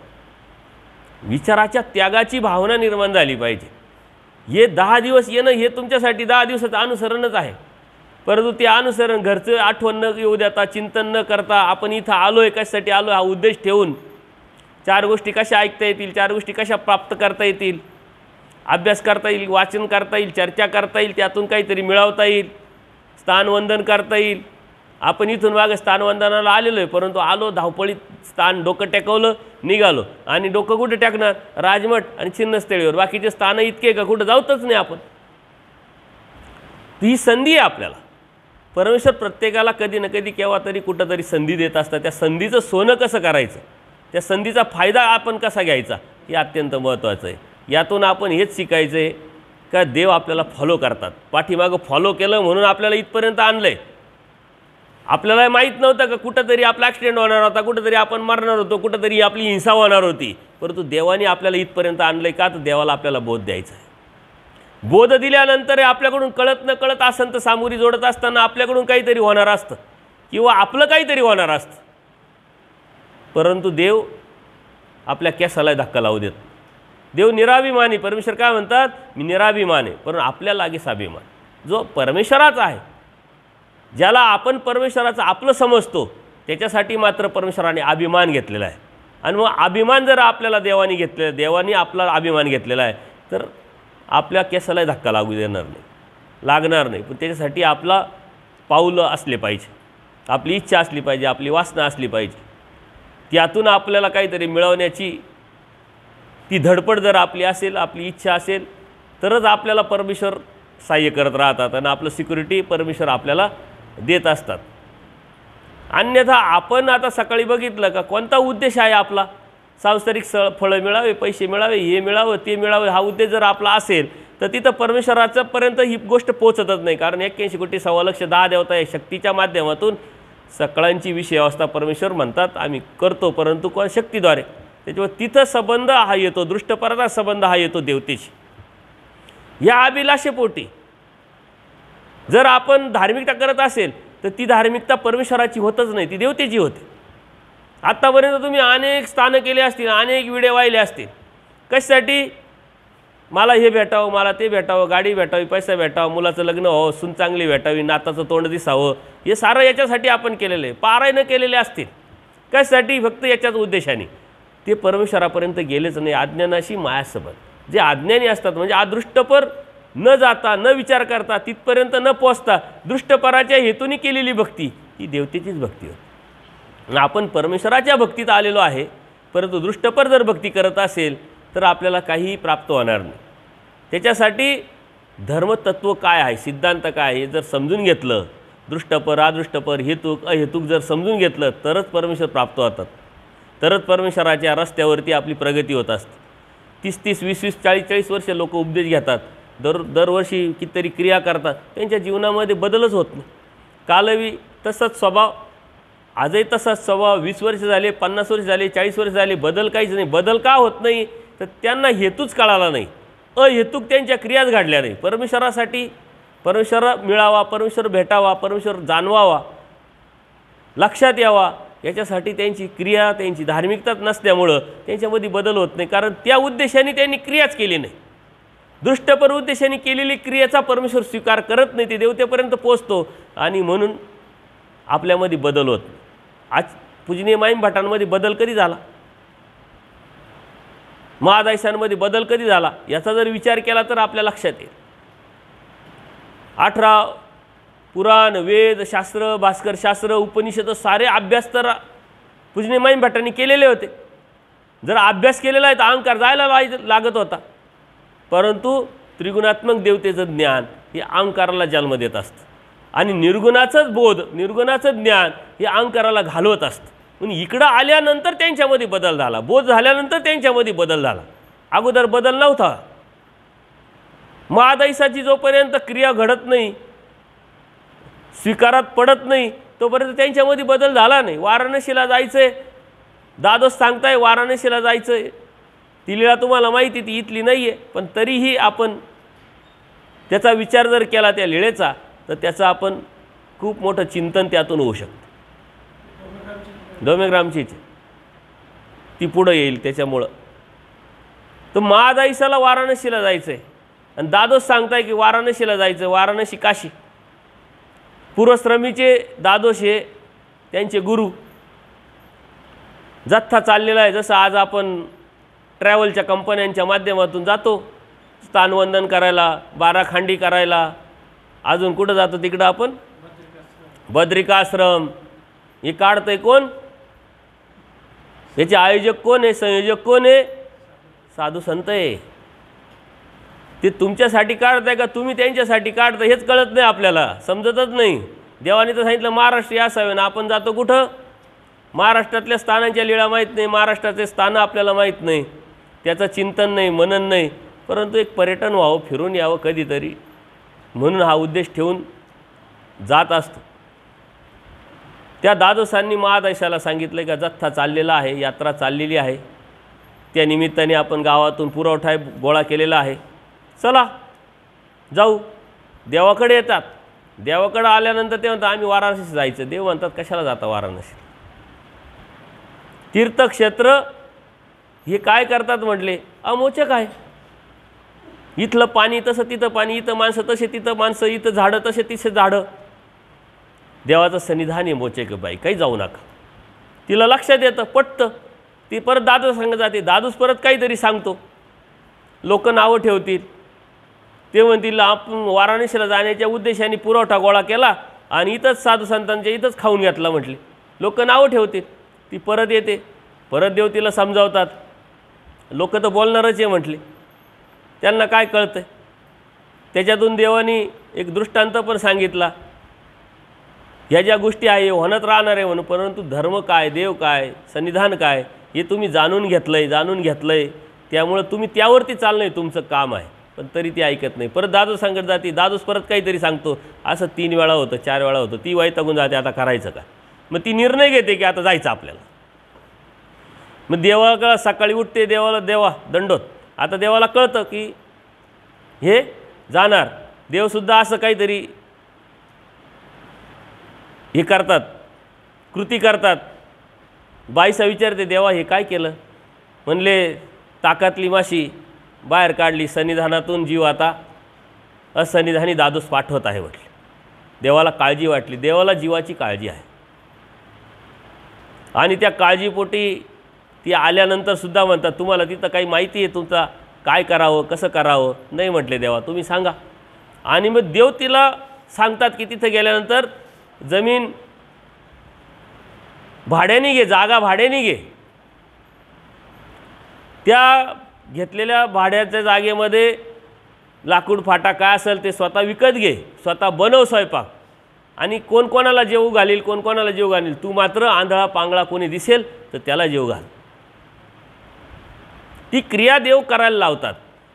विचाराच्या त्यागाची भावना निर्माण झाली पाहिजे. हे 10 दिवस येणं हे तुमच्यासाठी 10 दिवसाचं अनुसरणच आहे, परंतु ते अनुसरण घरचं आठवण न येऊ देता, चिंतन न करता, आपण इथं आलो आहे कशासाठी आलो हा उद्देश ठेवून 4 गोष्टी कशा ऐकता येतील, 4 गोष्टी कशा प्राप्त करता येतील, अभ्यास करता येईल, वाचन करता येईल, चर्चा करता येईल, त्यातून काहीतरी मिळवता येईल, स्थानवंदन करता येईल. आपण इथून मागं स्थानवंदनाला आलेलो आहे, परंतु आलो धावपळीत, स्थान डोकं टेकवलं, निघालो. आणि डोकं कुठे टाकणार? राजमठ आणि छिन्नस्थळीवर. बाकीचे स्थानं इतके का कुठं जाऊतच नाही आपण. ही संधी आहे आपल्याला. परमेश्वर प्रत्येकाला कधी ना कधी केव्हा तरी कुठंतरी संधी देत असतात. त्या संधीचं सोनं कसं करायचं, त्या संधीचा फायदा आपण कसा घ्यायचा, हे अत्यंत महत्त्वाचं आहे. यातून आपण हेच शिकायचं आहे का देव आपल्याला फॉलो करतात. पाठीमागं फॉलो केलं म्हणून आपल्याला इथपर्यंत आणलं आहे. आपल्याला माहीत नव्हतं का कुठंतरी आपला ॲक्सिडेंट होणार होता, कुठंतरी आपण मरणार होतो, कुठंतरी आपली हिंसा होणार होती, परंतु देवाने आपल्याला इथपर्यंत आणलं आहे. का? तर देवाला आपल्याला बोध द्यायचा आहे. बोध दिल्यानंतर आपल्याकडून कळत न कळत असंत सामुरी जोडत असताना आपल्याकडून काहीतरी होणार असतं किंवा आपलं काहीतरी होणार असतं, परंतु देव आपल्या केसाला धक्का लावू देत. देव निराभिमानी. परमेश्वर काय म्हणतात? मी निराभिमान आहे, पण आपल्या लागेच अभिमान. जो परमेश्वराचा आहे, ज्याला आपण परमेश्वराचं आपलं समजतो, त्याच्यासाठी मात्र परमेश्वराने अभिमान घेतलेला आहे. आणि मग अभिमान जर आपल्याला देवाने घेतलेला, देवाने आपला अभिमान घेतलेला आहे, तर आपल्या केसाला धक्का लागू देणार नाही, लागणार नाही. पण त्याच्यासाठी आपला पाऊलं असले पाहिजे, आपली इच्छा असली पाहिजे, आपली वासना असली पाहिजे. त्यातून आपल्याला काहीतरी मिळवण्याची ती धडपड जर आपली असेल, आपली इच्छा असेल, तरच आपल्याला परमेश्वर सहाय्य करत राहतात आणि आपलं सिक्युरिटी परमेश्वर आपल्याला देत असतात. अन्यथा आपण आता सकाळी बघितलं का कोणता उद्देश आहे आपला? सांसारिक फळं मिळावे, पैसे मिळावे, हे मिळावं, ते मिळावं, हा उद्देश जर आपला असेल तर तिथं परमेश्वराच्यापर्यंत ही गोष्ट पोचतच नाही. कारण 81 कोटी 1.25 लाख 10 देवता आहे, शक्तीच्या माध्यमातून सगळ्यांची विषय अवस्था परमेश्वर म्हणतात आम्ही करतो, परंतु कोण? शक्तीद्वारे. त्याच्यामुळे तिथं संबंध हा येतो, दृष्टपराचा संबंध हा येतो देवतेशी. या अभिलाषेपोटी जर आपण धार्मिकता करत असेल तर ती धार्मिकता परमेश्वराची होतच नाही, ती देवतेची होते. आत्तापर्यंत तुम्ही अनेक स्थानं केले असतील, अनेक विडे वाहिले असतील. कशासाठी? मला हे भेटावं, मला ते भेटावं, गाडी भेटावी, पैसा भेटावा, मुलाचं लग्न व्हावं, सून चांगली भेटावी, नाताचं तोंड दिसावं, हे सारं याच्यासाठी आपण केलेलं आहे. पारायण केलेले असतील कशासाठी? फक्त याच्याच उद्देशाने. ते परमेश्वरापर्यंत गेलेच नाही. अज्ञानाशी मायासंबंध. जे अज्ञानी असतात म्हणजे अदृष्टपर न जाता, न विचार करता, तिथपर्यंत न पोचता दृष्टपराच्या हेतूने केलेली भक्ती ही देवतेचीच भक्ती होती. आपण परमेश्वराच्या भक्तीत आलेलो आहे, परंतु दृष्टपर जर भक्ती करत असेल तर आपल्याला काहीही प्राप्त होणार नाही. त्याच्यासाठी धर्मतत्व काय आहे, सिद्धांत काय आहे जर समजून घेतलं, दृष्टपर, अदृष्टपर, हेतुक, अहेतुक जर समजून घेतलं तरच परमेश्वर प्राप्त होतात, तरच परमेश्वराच्या रस्त्यावरती आपली प्रगती होत असते. 30-30, 20-20, 40-40 वर्ष लोक उपदेश घेतात, दरवर्षी कितीतरी क्रिया करतात, त्यांच्या जीवनामध्ये बदलच होत नाही. कालही तसाच स्वभाव, आजही तसाच स्वभाव. 20 वर्ष झाले, 50 वर्ष झाले, 40 वर्ष झाले, बदल काहीच नाही. बदल का होत नाही? तर त्यांना हेतूच कळाला नाही, अहेतुक त्यांच्या क्रियाच घडल्या नाही. परमेश्वरासाठी परमेश्वर मिळावा, परमेश्वर भेटावा, परमेश्वर जाणवावा, लक्षात यावा, याच्यासाठी त्यांची क्रिया, त्यांची धार्मिकताच नसल्यामुळं त्यांच्यामध्ये बदल होत नाही, कारण त्या उद्देशाने त्यांनी क्रियाच केली नाही. दृष्टपर उद्देशाने केलेली क्रियेचा परमेश्वर स्वीकार करत नाही, ते देवतेपर्यंत पोचतो आणि म्हणून आपल्यामध्ये बदल होत नाही. आज पूजनीय माईम भटांमध्ये बदल कधी झाला, महादायसांमध्ये बदल कधी झाला, याचा जर विचार केला तर आपल्या लक्षात येईल. 18 पुराण, वेद, शास्त्र, भास्कर शास्त्र, उपनिषद सारे अभ्यास तर पूजनीय माईम भटांनी केलेले होते. जर अभ्यास केलेला आहे तर अहंकार जायला लागत होता, परंतु त्रिगुणात्मक देवतेचं ज्ञान हे अहंकाराला जन्म देत असतं आणि निर्गुणाचंच बोध, निर्गुणाचं ज्ञान हे अहंकाराला घालवत असतं. म्हणून इकडं आल्यानंतर त्यांच्यामध्ये बदल झाला, बोध झाल्यानंतर त्यांच्यामध्ये बदल झाला, अगोदर बदल नव्हता. महादायसाची जोपर्यंत क्रिया घडत नाही, स्वीकारात पडत नाही, तोपर्यंत त्यांच्यामध्ये बदल झाला नाही. वाराणसीला जायचंय, दादोस सांगताय वाराणसीला जायचंय, ती लीळा तुम्हाला माहिती, ती इथली नाही आहे, पण तरीही आपण त्याचा विचार जर केला त्या लीळेचा, तर त्याचं आपण खूप मोठं चिंतन त्यातून होऊ शकतं. डोमेग्रामची ती पुढं येईल त्याच्यामुळं. तर महादायसाला वाराणसीला जायचं आहे आणि दादोस सांगताय की वाराणसीला जायचं, वाराणसी काशी. पूर्वश्रमीचे दादोस हे त्यांचे गुरु. जथ्था चाललेला आहे, जसं आज आपण ट्रॅव्हलच्या कंपन्यांच्या माध्यमातून जातो स्थानवंदन करायला, 12 खांडी करायला, अजून कुठं जातो तिकडं आपण बद्रिकाश्रम. हे काढतंय कोण, याचे आयोजक कोण आहे, संयोजक कोण आहे, साधू संत आहे. ते तुमच्यासाठी काढताय का तुम्ही त्यांच्यासाठी काढताय हेच कळत नाही, आपल्याला समजतच नाही. देवाने तर सांगितलं महाराष्ट्र या असावे ना, आपण जातो कुठं, महाराष्ट्रातल्या स्थानांच्या लीळा माहीत नाही, महाराष्ट्राचे स्थानं आपल्याला माहीत नाही, त्याचं चिंतन नाही, मनन नाही. परंतु एक पर्यटन व्हावं, फिरून यावं कधीतरी, म्हणून हा उद्देश ठेवून जात असतो. त्या दादोसांनी महादायसाला सांगितलं का जथ्था चाललेला आहे, यात्रा चाललेली आहे, त्या निमित्ताने आपण गावातून पुरवठा गोळा केलेला आहे, चला जाऊ. देवाकडे येतात. देवाकडे आल्यानंतर ते म्हणतात आम्ही वाराणसी जायचं. देव म्हणतात कशाला जाता वाराणसी, तीर्थक्षेत्र हे काय करतात म्हटले, अमोचक आहे. इथलं पाणी तसं तिथं पाणी, इथं माणसं तसे तिथं माणसं, इथं झाडं तसे तिथे झाडं. देवाचं सन्निधान आहे मोचक बाई, काही जाऊ नका. तिला लक्षात येतं, पटतं. ती परत दादूस सांगत जाते, दादूस परत काहीतरी सांगतो, लोक नावं ठेवतील. ते म्हणतील आपण वाराणसीला जाण्याच्या उद्देशाने पुरवठा गोळा केला आणि इथंच साधू संतांच्या इथंच खाऊन घेतला म्हटले, लोक नावं ठेवतील. ती परत येते, परत देव तिला समजावतात. लोक तर बोलणारच आहे म्हटले, त्यांना काय कळतं. त्याच्यातून देवानी एक दृष्टांत पण सांगितला, ह्या ज्या गोष्टी आहे होणत राहणार आहे म्हणून, परंतु धर्म काय, देव काय, सन्निधान काय हे तुम्ही जाणून घेतलंय, त्यामुळे तुम्ही त्यावरती चालणं तुमचं काम आहे. पण तरी ती ऐकत नाही. परत दादूस सांगत जाते, दादूस परत काहीतरी सांगतो. असं 3 वेळा होतं, 4 वेळा होतं. ती वैतागून जाते, आता करायचं का. मग ती निर्णय घेते की आता जायचं आपल्याला. मग देवाला सकाळी उठते, देवा दंडोत. आता देवाला कळतं की हे जाणार. देवसुद्धा असं काहीतरी हे करतात, कृती करतात. बाईसा विचारते, देवा हे काय केलं. म्हणले ताकातली माशी बाहेर काढली, सन्निधानातून जीव आता असन्निधानी दादूस पाठवत आहे म्हटले. देवाला काळजी वाटली. देवाला जीवाची काळजी आहे आणि त्या काळजीपोटी ती आल्यानंतर सुद्धा म्हणतात तुम्हाला तिथं काही माहिती आहे, तुमचा काय करावं, कसं करावं. नाही म्हटले, देवा तुम्ही सांगा. आणि मग देव तिला सांगतात की तिथं गेल्यानंतर जमीन भाड्याने घे, जागा भाड्याने घे. त्या घेतलेल्या भाड्याच्या जागेमध्ये लाकूड फाटा काय असेल ते स्वतः विकत घे, स्वतः बनव स्वयंपाक. आणि कोण कोणाला जेवू घालील, कोण कोणाला जेवू घालील, तू मात्र आंधळा पांगळा कोणी दिसेल तर त्याला जेवू घाल. ती क्रिया देव करायला लावतात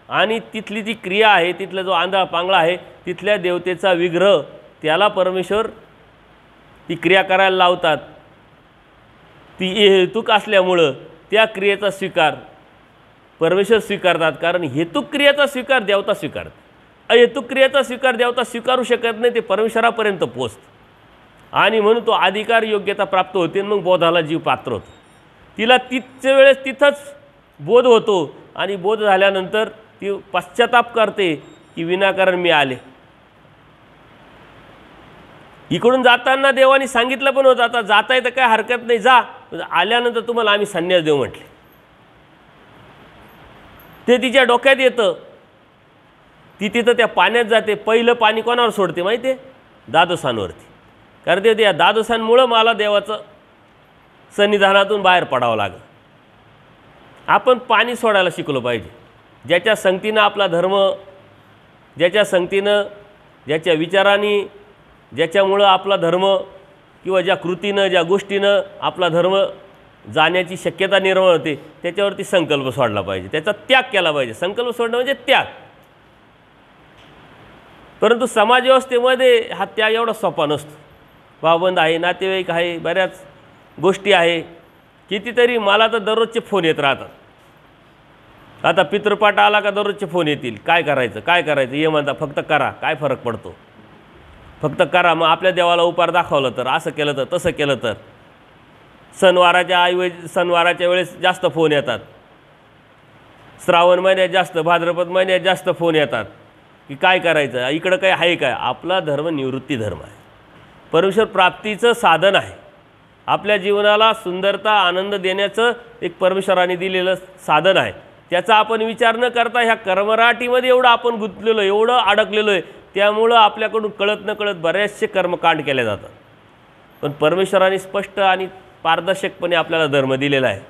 आणि तिथली ती क्रिया आहे, तिथला जो आंधळा पांगळा आहे, तिथल्या देवतेचा विग्रह, त्याला परमेश्वर ती क्रिया करायला लावतात. ती हेतुक असल्यामुळं त्या क्रियेचा स्वीकार परमेश्वर स्वीकारतात. कारण हेतुक क्रियेचा स्वीकार देवता स्वीकारतात, अहेतुक क्रियेचा स्वीकार देवता स्वीकारू शकत नाही, ते परमेश्वरापर्यंत पोचतं. आणि म्हणून तो अधिकार योग्यता प्राप्त होते आणि मग बोधाला जीव पात्र होतो. तिला तितच्या वेळेस तिथंच बोध होतो आणि बोध झाल्यानंतर ती पश्चाताप करते की विनाकारण मी आले. इकडून जाताना देवाने सांगितलं पण होतं, आता जाताय तर काय हरकत नाही, जा, आल्यानंतर तुम्हाला आम्ही संन्यास देऊ म्हटले. ते तिच्या डोक्यात येतं. ती तिथं त्या पाण्यात जाते. पहिलं पाणी कोणावर सोडते माहिती आहे? दादोसांवरती. कारण ते या दादोसांमुळं मला देवाचं सन्निधानातून बाहेर पडावं लागलं. आपण पाणी सोडायला शिकलो पाहिजे. ज्याच्या संगतीनं आपला धर्म, ज्याच्या संगतीनं, ज्याच्या विचारांनी, ज्याच्यामुळं आपला धर्म किंवा ज्या कृतीनं, ज्या गोष्टीनं आपला धर्म जाण्याची शक्यता निर्माण होते, त्याच्यावरती संकल्प सोडला पाहिजे, त्याचा त्याग केला पाहिजे. संकल्प सोडणं म्हणजे त्याग. परंतु समाजव्यवस्थेमध्ये हा त्याग एवढा सोपा नसतो. भावबंद आहे, नातेवाईक आहे, बऱ्याच गोष्टी आहे. कितीतरी मला तर दररोजचे फोन येत राहतात. आता पितृपाठ आला का दररोजचे फोन येतील, काय करायचं काय करायचं, हे म्हणता फक्त करा, काय फरक पडतो, फक्त करा. मग आपल्या देवाला उपार दाखवलं तर, असं केलं तर, तसं केलं तर. सणवाराच्या वेळेस जास्त फोन येतात, श्रावण महिन्यात जास्त, भाद्रपद महिन्यात जास्त फोन येतात की काय करायचं, इकडं काय आहे काय. आपला धर्म निवृत्ती धर्म आहे, परमेश्वर प्राप्तीचं साधन आहे. आपल्या जीवनाला सुंदरता आनंद देण्याचं एक परमेश्वराने दिलेलं साधन आहे. त्याचा आपण विचार न करता ह्या कर्मराटीमध्ये एवढं आपण गुंतलेलो, एवढं अडकलेलो आहे, त्यामुळं आपल्याकडून कळत न कळत बरेचसे कर्मकांड केले जातात. पण परमेश्वराने स्पष्ट आणि पारदर्शकपणे आपल्याला धर्म दिलेला आहे.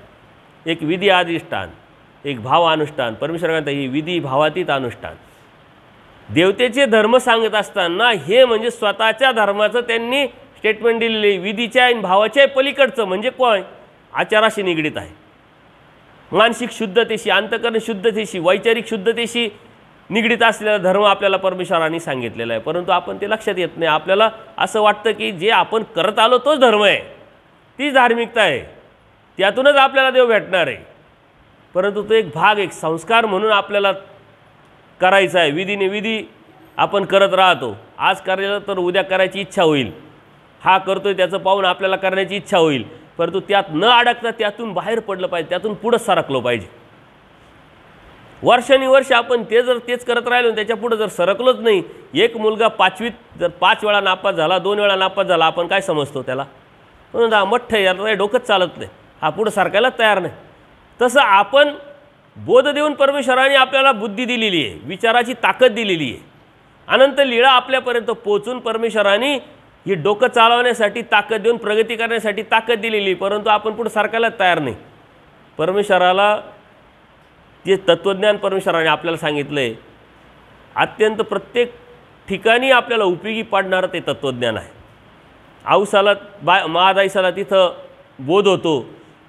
एक विधी अधिष्ठान, एक भाव अनुष्ठान. परमेश्वर म्हणतात ही विधी भावातीत अनुष्ठान. देवतेचे धर्म सांगत असताना हे म्हणजे स्वतःच्या धर्माचं त्यांनी स्टेटमेंट दिलेले. विधीच्या आणि भावाच्या पलीकडचं म्हणजे कोण? आचाराशी निगडीत आहे. मानसिक शुद्धतेशी, अंतःकरण शुद्धतेशी, वैचारिक शुद्धतेशी निगडीत असलेला धर्म आपल्याला परमेश्वराने सांगितलेला आहे. परंतु आपण ते लक्षात येत नाही. आपल्याला असं वाटतं की जे आपण करत आलो तोच धर्म आहे, तीच धार्मिकता आहे, त्यातूनच आपल्याला देव भेटणार आहे. परंतु तो एक भाग, एक संस्कार म्हणून आपल्याला करायचा आहे. विधीने विधी आपण करत राहतो. आज करायला तर उद्या करायची इच्छा होईल, हा करतोय त्याचं पाहून आपल्याला करण्याची इच्छा होईल. परंतु त्यात न अडकता त्यातून बाहेर पडलं पाहिजे, त्यातून पुढं सरकलो पाहिजे. वर्षानुवर्ष आपण तेच करत राहिलो, त्याच्या पुढं जर सरकलोच नाही. एक मुलगा 5वीत जर 5 वेळा नापास झाला, 2 वेळा नापास झाला, आपण काय समजतो त्याला? म्हणून मठ्ठ याला काही डोकंच चालत नाही, हा पुढं सरकायलाच तयार नाही. तसं आपण बोध देऊन परमेश्वराने आपल्याला बुद्धी दिलेली आहे, विचाराची ताकद दिलेली आहे. अनंत लीळा आपल्यापर्यंत पोचून परमेश्वराने ही डोकं चालवण्यासाठी ताकद देऊन प्रगती करण्यासाठी ताकद दिलेली. परंतु आपण पुढे सरकायलाच तयार नाही. परमेश्वराला जे तत्त्वज्ञान परमेश्वराने आपल्याला सांगितलं आहे, अत्यंत प्रत्येक ठिकाणी आपल्याला उपयोगी पडणारं ते तत्त्वज्ञान आहे. औसाला महादाईसाला तिथं बोध होतो,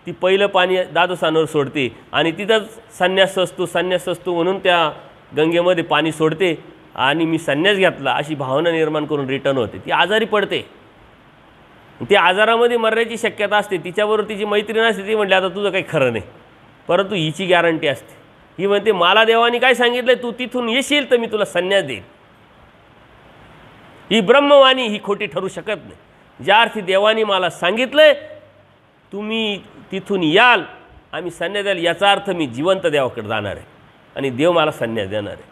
ती पहिलं पाणी दादोसांवर सोडते आणि तिथंच संन्यास असतो म्हणून त्या गंगेमध्ये पाणी सोडते आणि मी संन्यास घेतला अशी भावना निर्माण करून रिटर्न होते. ती आजारी पडते, ती आजारामध्ये मरण्याची शक्यता असते. तिच्याबरोबर तिची मैत्रीण असते, ती म्हटली आता तुझं काही खरं नाही. परंतु हिची गॅरंटी असते, ही म्हणते मला देवाने काय सांगितलं, तू तिथून येशील तर मी तुला संन्यास देईन. ही ब्रह्मवाणी ही खोटी ठरू शकत नाही. ज्या अर्थी देवाने मला सांगितलंय तुम्ही तिथून याल, आम्ही संन्यास द्याल, याचा अर्थ मी जिवंत देवाकडे जाणार आहे आणि देव मला संन्यास देणार आहे.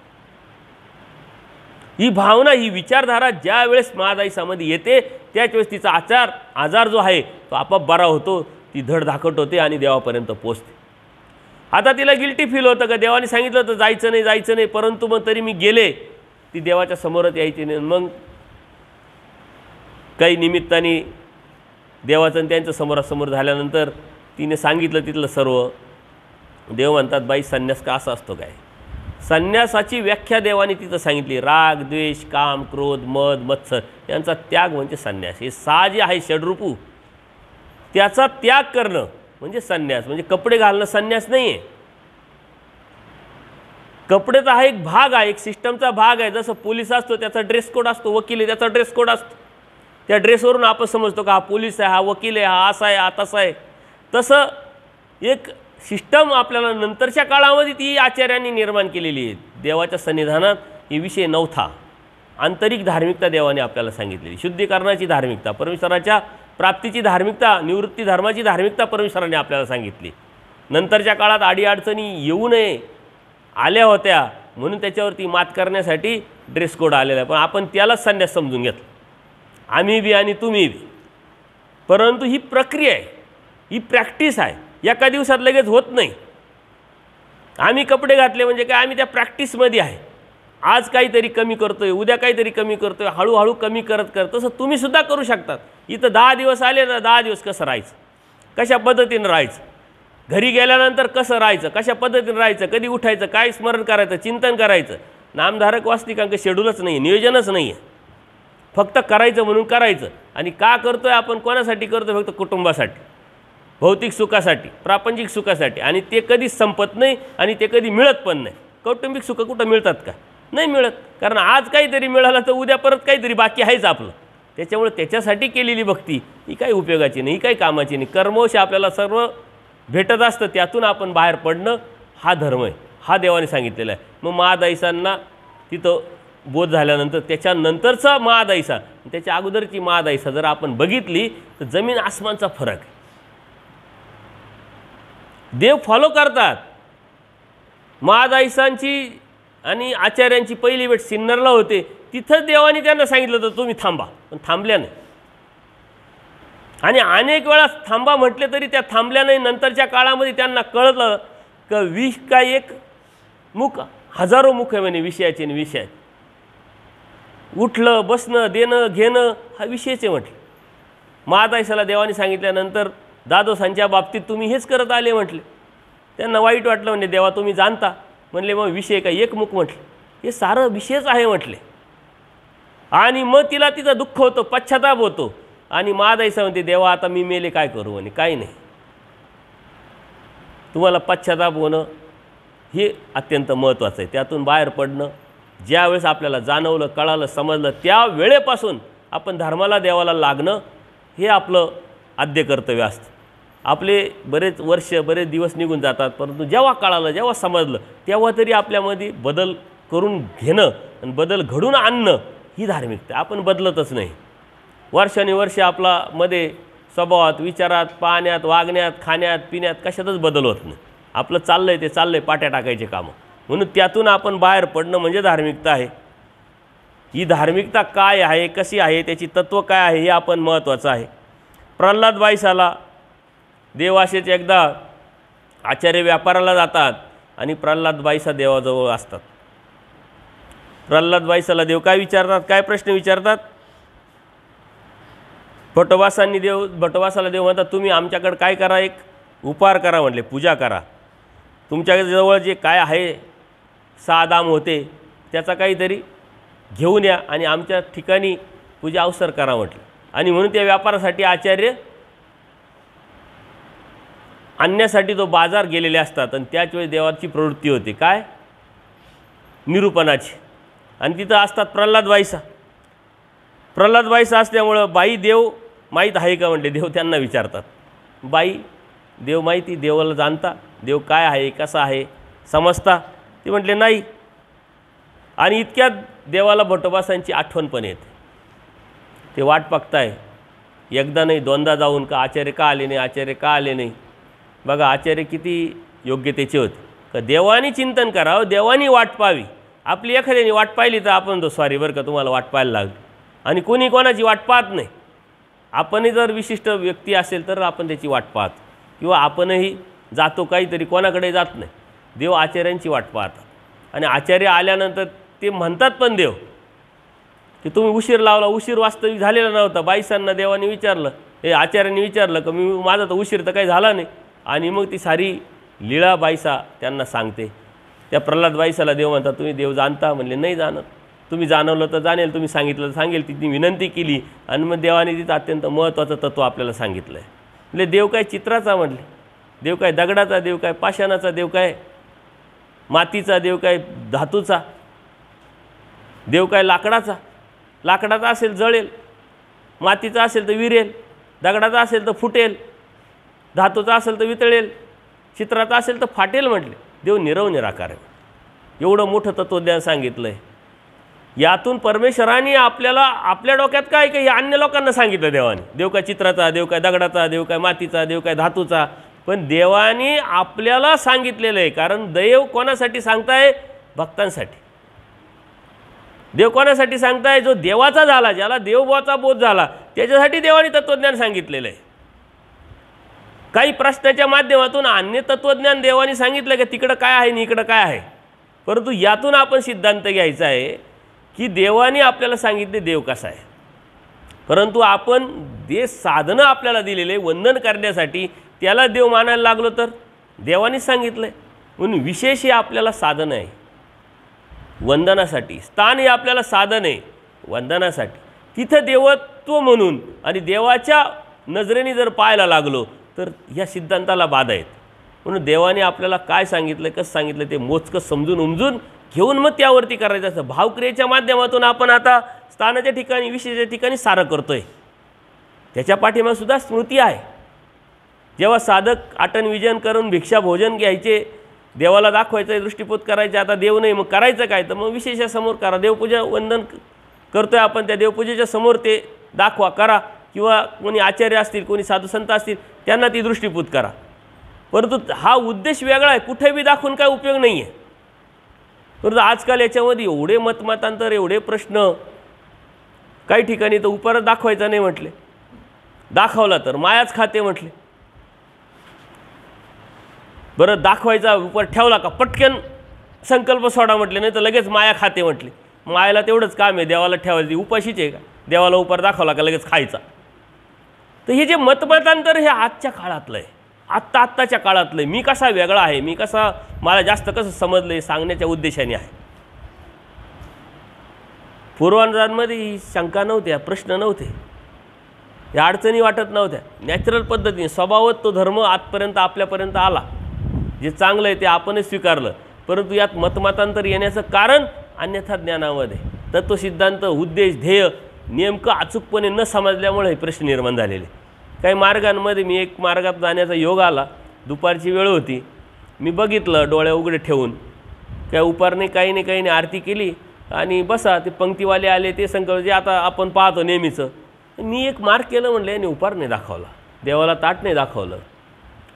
ही भावना, ही विचारधारा ज्या वेळेस महादाईसामध्ये येते त्याच वेळेस तिचा आजार जो आहे तो आपोआप बरा होतो. ती धडधाकट होते आणि देवापर्यंत पोचते. आता तिला गिल्टी फील होतं का देवाने सांगितलं तर जायचं नाही, परंतु मग तरी मी गेले. ती देवाच्या समोरच यायची नाही. मग काही निमित्ताने देवाचं आणि त्यांच्या समोरासमोर झाल्यानंतर तिने सांगितलं तिथलं सर्व. देव म्हणतात बाई संन्यास का असा असतो काय? संन्यासाची व्याख्या देवाने तिथं सांगितली. राग, द्वेष, काम, क्रोध, मद, मत्सर यांचा त्याग म्हणजे संन्यास. हे 6 जे आहे षड्रूपू, त्याचा त्याग करणं म्हणजे संन्यास. म्हणजे कपडे घालणं संन्यास नाही आहे. कपडेचा हा एक भाग आहे, एक सिस्टमचा भाग आहे. जसं पोलीस असतो त्याचा ड्रेस कोड असतो, वकील आहे त्याचा ड्रेस कोड असतो. त्या ड्रेसवरून आपण समजतो का हा पोलीस आहे, हा वकील आहे, हा असा आहे, हा तसा आहे. तसं एक सिस्टम आपल्याला नंतरच्या काळामध्ये ती आचार्यांनी निर्माण केलेली आहे. देवाच्या सन्निधानात हे विषय नव्हता. आंतरिक धार्मिकता देवाने आपल्याला सांगितलेली, शुद्धीकरणाची धार्मिकता, परमेश्वराच्या प्राप्तीची धार्मिकता, निवृत्ती धर्माची धार्मिकता परमेश्वराने आपल्याला सांगितली. नंतरच्या काळात अडीअडचणी येऊ नये आल्या होत्या म्हणून त्याच्यावरती मात करण्यासाठी ड्रेस कोड आलेला आहे, पण आपण त्यालाच संन्यास समजून घेतलं, आम्ही बी आणि तुम्ही बी. परंतु ही प्रक्रिया आहे, ही प्रॅक्टिस आहे, एका दिवसात लगेच होत नाही. आम्ही कपडे घातले म्हणजे काय, आम्ही त्या प्रॅक्टिसमध्ये आहे. आज काहीतरी कमी करतोय, उद्या काहीतरी कमी करतोय, हळूहळू कमी करत करत तसं तुम्ही सुद्धा करू शकतात. इथं 10 दिवस आले ना, 10 दिवस कसं राहायचं, कशा पद्धतीनं राहायचं, घरी गेल्यानंतर कसं राहायचं, कशा पद्धतीनं राहायचं, कधी उठायचं, काय स्मरण करायचं, चिंतन करायचं. नामधारक वास्तविकांक शेड्यूलच नाही, नियोजनच नाही आहे. फक्त करायचं म्हणून करायचं. आणि का करतोय आपण, कोणासाठी करतोय, फक्त कुटुंबासाठी, भौतिक सुखासाठी, प्रापंचिक सुखासाठी. आणि ते कधीच संपत नाही आणि ते कधी मिळत पण नाही. कौटुंबिक सुख कुठं मिळतात का, नाही मिळत. कारण आज काहीतरी मिळालं तर उद्या परत काहीतरी बाकी आहेच आपलं. त्याच्यामुळे त्याच्यासाठी केलेली भक्ती ही काही उपयोगाची नाही, ही काही कामाची नाही. कर्मवश आपल्याला सर्व भेटत असतं, त्यातून आपण बाहेर पडणं हा धर्म आहे, हा देवाने सांगितलेला आहे. मग महादाईसांना तिथं बोध झाल्यानंतर त्याच्यानंतरचा महादाईसा, त्याच्या अगोदरची महादाईसा जर आपण बघितली तर जमीन आसमानचा फरक आहे. देव फॉलो करतात. महादाईसांची आणि आचार्यांची पहिली भेट सिन्नरला होते, तिथंच देवाने त्यांना सांगितलं होतं तुम्ही थांबा, पण थांबल्या नाही. आणि अनेक वेळा थांबा म्हटले तरी त्या थांबल्या नाही. नंतरच्या काळामध्ये त्यांना कळलं की 20 का 1 मुख, हजारो मुख आहे म्हणे विषयाचे आणि विषयाचे. उठलं बसणं देणं घेणं हा विषयच आहे म्हटलं. महादाईसाला देवाने सांगितल्यानंतर दादोसांच्या बाबतीत तुम्ही हेच करत आले म्हटले. त्यांना वाईट वाटलं, म्हणजे देवा तुम्ही जाणता. म्हणले मग विषय काय, 1 मुख म्हटले, हे सारं विषयच आहे म्हटले. आणि मग तिला तिचं दुःख होतं, पश्चाताप होतो. आणि महादाईसा म्हणते देवा आता मी मेले काय करू, म्हणे काही नाही. तुम्हाला पश्चाताप होणं हे अत्यंत महत्त्वाचं आहे. त्यातून बाहेर पडणं, ज्यावेळेस आपल्याला जाणवलं, कळालं, समजलं, त्या वेळेपासून आपण धर्माला देवाला लागणं हे आपलं आद्य कर्तव्य असतं. आपले बरेच वर्ष बरेच दिवस निघून जातात, परंतु जेव्हा कळालं, जेव्हा समजलं, तेव्हा तरी आपल्यामध्ये बदल करून घेणं आणि बदल घडून आणणं ही धार्मिकता. आपण बदलतच नाही. वर्षानुवर्षे आपला मध्ये स्वभावात, विचारात, पाहण्यात, वागण्यात, खाण्यात, पिण्यात कशातच बदल होत नाही. आपलं चाललं आहे ते चाललं आहे, पाट्या टाकायचे कामं. म्हणून त्यातून आपण बाहेर पडणं म्हणजे धार्मिकता आहे. ही धार्मिकता काय आहे, कशी आहे, त्याची तत्त्व काय आहे हे आपण महत्त्वाचं आहे. प्रल्हाद बाईसाला देवाशेच एकदा आचार्य व्यापाराला जातात आणि प्रल्हाद बाईसा देवाजवळ असतात. प्रल्हाद बाईसाला देव काय विचारतात, काय प्रश्न विचारतात. भटवासाला देव म्हणतात तुम्ही आमच्याकडे काय करा, एक उपहार करा म्हटले, पूजा करा. तुमच्याजवळ जे काय आहे 6 दाम होते त्याचा काहीतरी घेऊन या आणि आमच्या ठिकाणी पूजा अवसर करा म्हटलं. आणि म्हणून त्या व्यापारासाठी आचार्य आणण्यासाठी तो बाजार गेलेले असतात. आणि त्याच वेळी देवाची प्रवृत्ती होते काय, निरूपणाची. आणि तिथं असतात प्रल्हाद बाईसा. प्रल्हाद बाईसा असल्यामुळं बाई देव माहीत आहे का म्हटले. देव त्यांना विचारतात, बाई देव माहिती, देवाला जाणता, देव काय आहे, कसा आहे, समजता. ते म्हटले नाही. आणि इतक्यात देवाला भटोबासांची आठवण पण येते. ते वाट बघताय, एकदा नाही दोनदा जाऊन का आचार्य का आले नाही, आचार्य का आले नाही. बघा आचार्य किती योग्यतेचे होते का देवानी चिंतन करावं, देवानी वाट पाहावी. आपली एखाद्याने वाट पाहिली तर आपण तो सॉरी बरं का तुम्हाला वाट पाहायला लागली. आणि कोणी कोणाची वाट पाहत नाही. आपणही जर विशिष्ट व्यक्ती असेल तर आपण त्याची वाट पाहतो, किंवा आपणही जातो काहीतरी, कोणाकडे जात नाही. देव आचार्यांची वाट पाहतात. आणि आचार्य आल्यानंतर ते म्हणतात पण देव की तुम्ही उशीर लावला, उशीर वास्तविक झालेला नव्हता. बाईसांना देवाने विचारलं, हे आचार्यांनी विचारलं की मी माझा तर उशीर तर काही झाला नाही. आणि मग ती सारी लीळा बाईसा त्यांना सांगते. त्या प्रल्हाद बाईसाला देव म्हणतात तुम्ही देव जाणता, म्हणले नाही जाणत. तुम्ही जाणवलं तर जाणेल, तुम्ही सांगितलं तर सांगेल. तिने विनंती केली आणि मग देवाने तिथं अत्यंत महत्त्वाचं तत्त्व आपल्याला सांगितलं आहे. म्हणजे देव काय चित्राचा म्हटले, देव काय दगडाचा, देव काय पाषाणाचा, देव काय मातीचा, देव काय धातूचा, देव काय लाकडाचा. लाकडाचा असेल जळेल, मातीचा असेल तर विरेल, दगडाचा असेल तर फुटेल, धातूचा असेल तर वितळेल, चित्राचा असेल तर फाटेल म्हटले. देव निरव निराकार आहे. एवढं मोठं तत्त्वज्ञान सांगितलं आहे. यातून परमेश्वराने आपल्याला आपल्या डोक्यात काय की हे अन्य लोकांना सांगितलं देवाने, देव काय चित्राचा, देव काय दगडाचा, देव काय मातीचा, देव काय धातूचा, पण देवाने आपल्याला सांगितलेलं आहे. कारण देव कोणासाठी सांगताय? भक्तांसाठी. देव कोणासाठी सांगताय? जो देवाचा झाला, ज्याला देवभावाचा बोध झाला, त्याच्यासाठी देवाने तत्त्वज्ञान सांगितलेलं आहे. काही प्रश्नाच्या माध्यमातून अन्य तत्त्वज्ञान देवाने सांगितलं की तिकडं काय आहे आणि इकडं काय आहे, परंतु यातून आपण सिद्धांत घ्यायचा आहे की देवाने आपल्याला सांगितले देव कसा आहे. परंतु आपण जे साधनं आपल्याला दिलेले वंदन करण्यासाठी त्याला देव मानायला लागलो तर देवाने सांगितलं आहे. म्हणून विशेष हे आपल्याला साधन आहे वंदनासाठी, स्थान हे आपल्याला साधन आहे वंदनासाठी. तिथं देवत्व म्हणून आणि देवाच्या नजरेने जर पाहायला लागलो तर ह्या सिद्धांताला बाधा आहेत. म्हणून देवाने आपल्याला काय सांगितलं, कसं सांगितलं ते मोजकं समजून उमजून घेऊन मग त्यावरती करायचं असतं. भावक्रियेच्या माध्यमातून आपण आता स्थानाच्या ठिकाणी विशेषच्या ठिकाणी सारं करतोय, त्याच्या पाठीमागे सुद्धा स्मृती आहे. जेव्हा साधक आटन विजन करून भिक्षा भोजन घ्यायचे, देवाला दाखवायचं, दृष्टीपोत करायचे, आता देव नाही मग करायचं काय, तर मग विशेषासमोर करा. देवपूजा वंदन करतोय आपण, त्या देवपूजेच्या समोर ते दाखवा, करा, किंवा कोणी आचार्य असतील, कोणी साधू संत असतील त्यांना ती दृष्टीपूत करा. परंतु हा उद्देश वेगळा आहे, कुठेही दाखवून काय उपयोग नाही आहे. परंतु आजकाल याच्यामध्ये एवढे मतमतांतर, एवढे प्रश्न, काही ठिकाणी तर उपार दाखवायचा नाही म्हटले, दाखवला तर मायाच खाते म्हटले. बरं दाखवायचा उपार ठेवला का पटकन संकल्प सोडा म्हटले, नाही तर लगेच माया खाते म्हटले. मायाला तेवढंच काम आहे, देवाला ठेवायची उपाशीच आहे का, देवाला उपार दाखवला का लगेच खायचा. तर हे जे मतमतांतर हे आजच्या काळातलं आहे, आत्ताच्या काळातलं आहे. मी कसा वेगळा आहे, मी कसा, मला जास्त कसं समजलं आहे सांगण्याच्या उद्देशाने आहे. पूर्वजांमध्ये ही शंका नव्हत्या, प्रश्न नव्हते, या अडचणी वाटत नव्हत्या. नॅचरल पद्धतीने स्वभावत तो धर्म आजपर्यंत आपल्यापर्यंत आला. जे चांगलं आहे ते आपणच स्वीकारलं. परंतु यात मतमतांतर येण्याचं कारण अन्यथा ज्ञानामध्ये तत्वसिद्धांत, उद्देश, ध्येय नेमकं अचूकपणे न समजल्यामुळे हे प्रश्न निर्माण झालेले. काही मार्गांमध्ये मी एक मार्गात जाण्याचा योग आला, दुपारची वेळ होती, मी बघितलं डोळे उघडे ठेवून, काय उपारने काही नाही आरती केली आणि बसा ते पंक्तीवाले आले, ते संकल्प जे आता आपण पाहतो नेहमीचं. मी एक मार्क केलं, म्हणलं याने उपार नाही दाखवला, देवाला ताट नाही दाखवलं.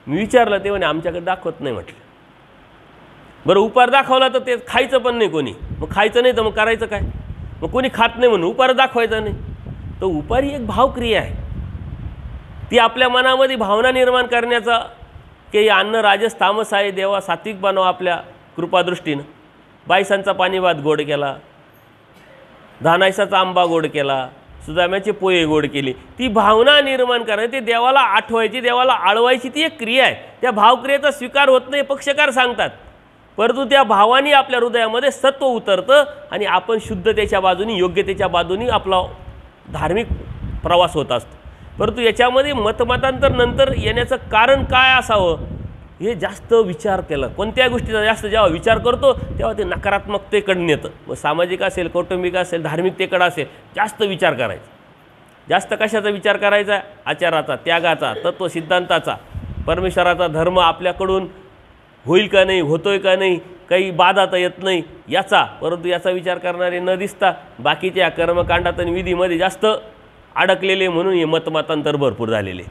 मी विचारलं, ते म्हणे आमच्याकडे दाखवत नाही म्हटलं. बरं उपार दाखवला तर ते खायचं पण नाही कोणी, मग खायचं नाही तर मग करायचं काय, मग कोणी खात नाही म्हणून उपार दाखवायचा नाही. तर उपार ही एक भावक्रिया आहे, ती आपल्या मनामध्ये भावना निर्माण करण्याचा की अन्न राजस तामस आहे, देवा सात्विक बनवा आपल्या कृपादृष्टीनं. बायसांचा पाणी भात गोड केला, धानायसाचा आंबा गोड केला, सुदाम्याचे पोहे गोड केले, ती भावना निर्माण करणे, ते देवाला आठवायची, देवाला आळवायची, ती एक क्रिया आहे. त्या भावक्रियेचा स्वीकार होत नाही पक्षकार सांगतात, परंतु त्या भावाने आपल्या हृदयामध्ये सत्व उतरतं आणि आपण शुद्धतेच्या बाजूनी, योग्यतेच्या बाजूनी आपला धार्मिक प्रवास होत असतो. परंतु याच्यामध्ये मतमतांतर नंतर येण्याचं कारण काय असावं हे जास्त विचार केला. कोणत्या गोष्टीचा जास्त जेव्हा विचार करतो तेव्हा ते नकारात्मकतेकडून येतं. मग सामाजिक असेल, कौटुंबिक असेल, धार्मिकतेकडं असेल, जास्त विचार करायचा. जास्त कशाचा विचार करायचा? आचाराचा, त्यागाचा, तत्वसिद्धांताचा, परमेश्वराचा धर्म आपल्याकडून होईल का नाही, होतोय का नाही, काही बाधा तर येत नाही याचा. परंतु याचा विचार करणारे न दिसता बाकीच्या कर्मकांडात आणि विधीमध्ये जास्त अडकलेले, म्हणून हे मतमतांतर भरपूर झालेले.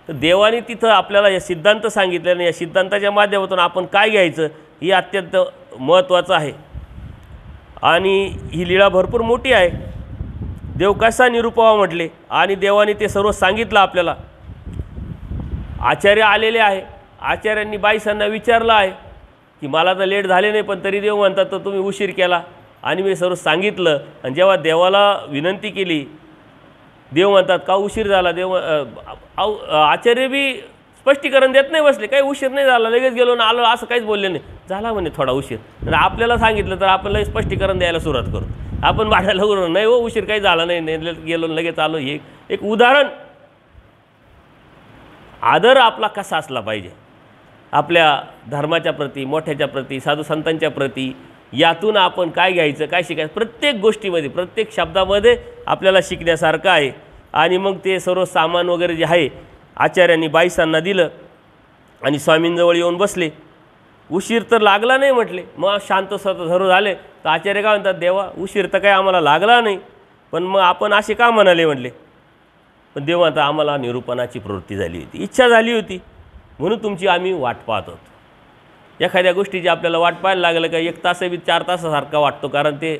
तर देवाने तिथं आपल्याला या सिद्धांत सांगितल्याने या सिद्धांताच्या माध्यमातून आपण काय घ्यायचं हे अत्यंत महत्त्वाचं आहे. आणि ही लीळा भरपूर मोठी आहे. देव कसा निरूपावा म्हटले आणि देवाने ते सर्व सांगितलं आपल्याला. आचार्य आलेले आहे, आचार्यांनी बाईसांना विचारलं आहे की मला तर लेट झाले नाही, पण तरी देव म्हणतात तर तुम्ही उशीर केला आणि मी सर्व सांगितलं. आणि जेव्हा देवाला विनंती केली, देव म्हणतात का उशीर झाला. देव आचार्य बी स्पष्टीकरण देत नाही बसले, काही उशीर नाही झाला, लगेच गेलो ना आलो असं काहीच बोलले नाही, झाला म्हणे थोडा उशीर. तर आपल्याला सांगितलं तर आपण लगेच स्पष्टीकरण द्यायला सुरुवात करू, आपण भाड्याला उरलो नाही हो उशीर काही झाला नाही, गेलो लगेच आलो. हे एक उदाहरण. आदर आपला कसा असला पाहिजे आपल्या धर्माच्या प्रती, मोठ्याच्या प्रती, साधू संतांच्या प्रती. यातून आपण काय घ्यायचं, काय शिकायचं, प्रत्येक गोष्टीमध्ये, प्रत्येक शब्दामध्ये आपल्याला शिकण्यासारखं आहे. आणि मग ते सर्व सामान वगैरे जे आहे आचार्यांनी बाईसांना दिलं आणि स्वामींजवळ येऊन बसले. उशीर तर लागला नाही म्हटले. मग शांत सर्व झाले. तर आचार्य काय म्हणतात, देवा उशीर तर काही आम्हाला लागला नाही, पण मग आपण असे का म्हणाले म्हटले. पण देव आता आम्हाला निरूपणाची प्रवृत्ती झाली होती, इच्छा झाली होती, म्हणून तुमची आम्ही वाट पाहत होतो. एखाद्या गोष्टीची आपल्याला वाट पाहायला लागलं का 1 तास बी 4 तासासारखा वाटतो, कारण ते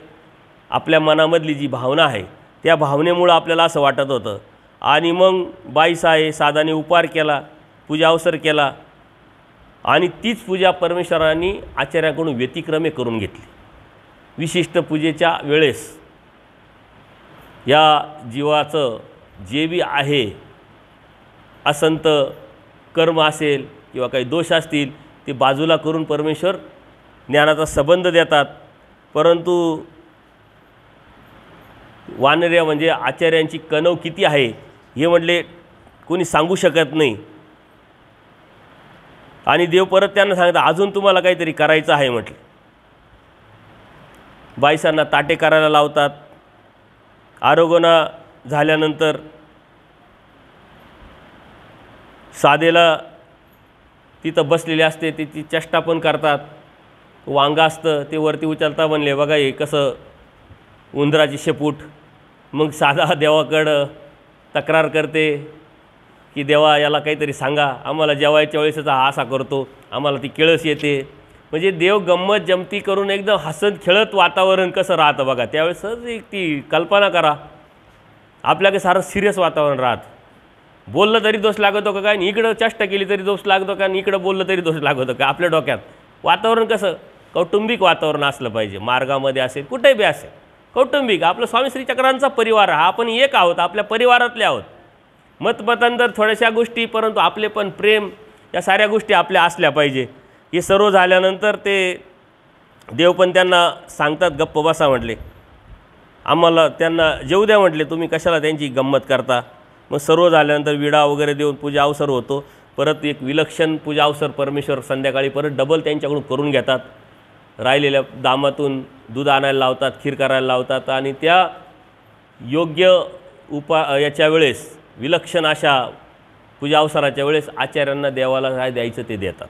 आपल्या मनामधली जी भावना आहे त्या भावनेमुळं आपल्याला असं वाटत होतं. आणि मग साधाने उपार केला, पूजा अवसर केला, आणि तीच पूजा परमेश्वरांनी आचार्याकडून व्यतिक्रमे करून घेतली. विशिष्ट पूजेच्या वेळेस या जीवाचं जे बी आहे असंत कर्म असेल किंवा काही दोष असतील ते बाजूला करून परमेश्वर ज्ञानाचा संबंध देतात. परंतु वानर्या म्हणजे आचार्यांची कणव किती आहे हे म्हटले कोणी सांगू शकत नाही. आणि देव परत त्यांना सांगतात, अजून तुम्हाला काहीतरी करायचं आहे म्हटले. बाईसांना ताटे करायला लावतात. आरोगणा झाल्यानंतर साधेला तिथं बसलेले असते, ती चेष्टा पण करतात. वांगा असतं ते वरती उचलता म्हणले, बघा हे कसं उंदराची शेपूट. मग साधा देवाकडं तक्रार करते की देवा याला काहीतरी सांगा, आम्हाला जेवायच्या वेळेसचा हा असा करतो, आम्हाला ती किळस येते. म्हणजे देव गंमत जमती करून एकदम हसत खेळत वातावरण कसं राहतं बघा. त्यावेळेसच एक ती कल्पना करा, आपल्याकडे सारं सिरियस वातावरण राहतं. बोललं तरी दोष लागतो का काय, आणि इकडं चेष्टा केली तरी दोष लागतो का, आणि इकडं बोललं तरी दोष लागतो का. आपल्या डोक्यात वातावरण कसं कौटुंबिक वातावरण असलं पाहिजे. मार्गामध्ये असेल कुठेही बी असेल कौटुंबिक. आपलं स्वामी श्री चक्रांचा परिवार हा, आपण एक आहोत, आपल्या परिवारातले आहोत. मतमतांतर थोड्याशा गोष्टी, परंतु आपले पण प्रेम, या साऱ्या गोष्टी आपल्या असल्या पाहिजे. हे सर्व झाल्यानंतर ते देव पण त्यांना सांगतात, गप्प बसा म्हटले, आम्हाला त्यांना जेवू द्या म्हटले, तुम्ही कशाला त्यांची गंमत करता. मग सर्व झाल्यानंतर विडा वगैरे देऊन पूजा अवसर होतो. परत एक विलक्षण पूजा अवसर परमेश्वर संध्याकाळी परत डबल त्यांच्याकडून करून घेतात. राहिलेल्या दामातून दूध आणायला लावतात, खीर करायला लावतात, आणि त्या योग्य याच्या वेळेस विलक्षण अशा पूजा अवसराच्या वेळेस आचार्यांना देवाला काय द्यायचं ते देतात.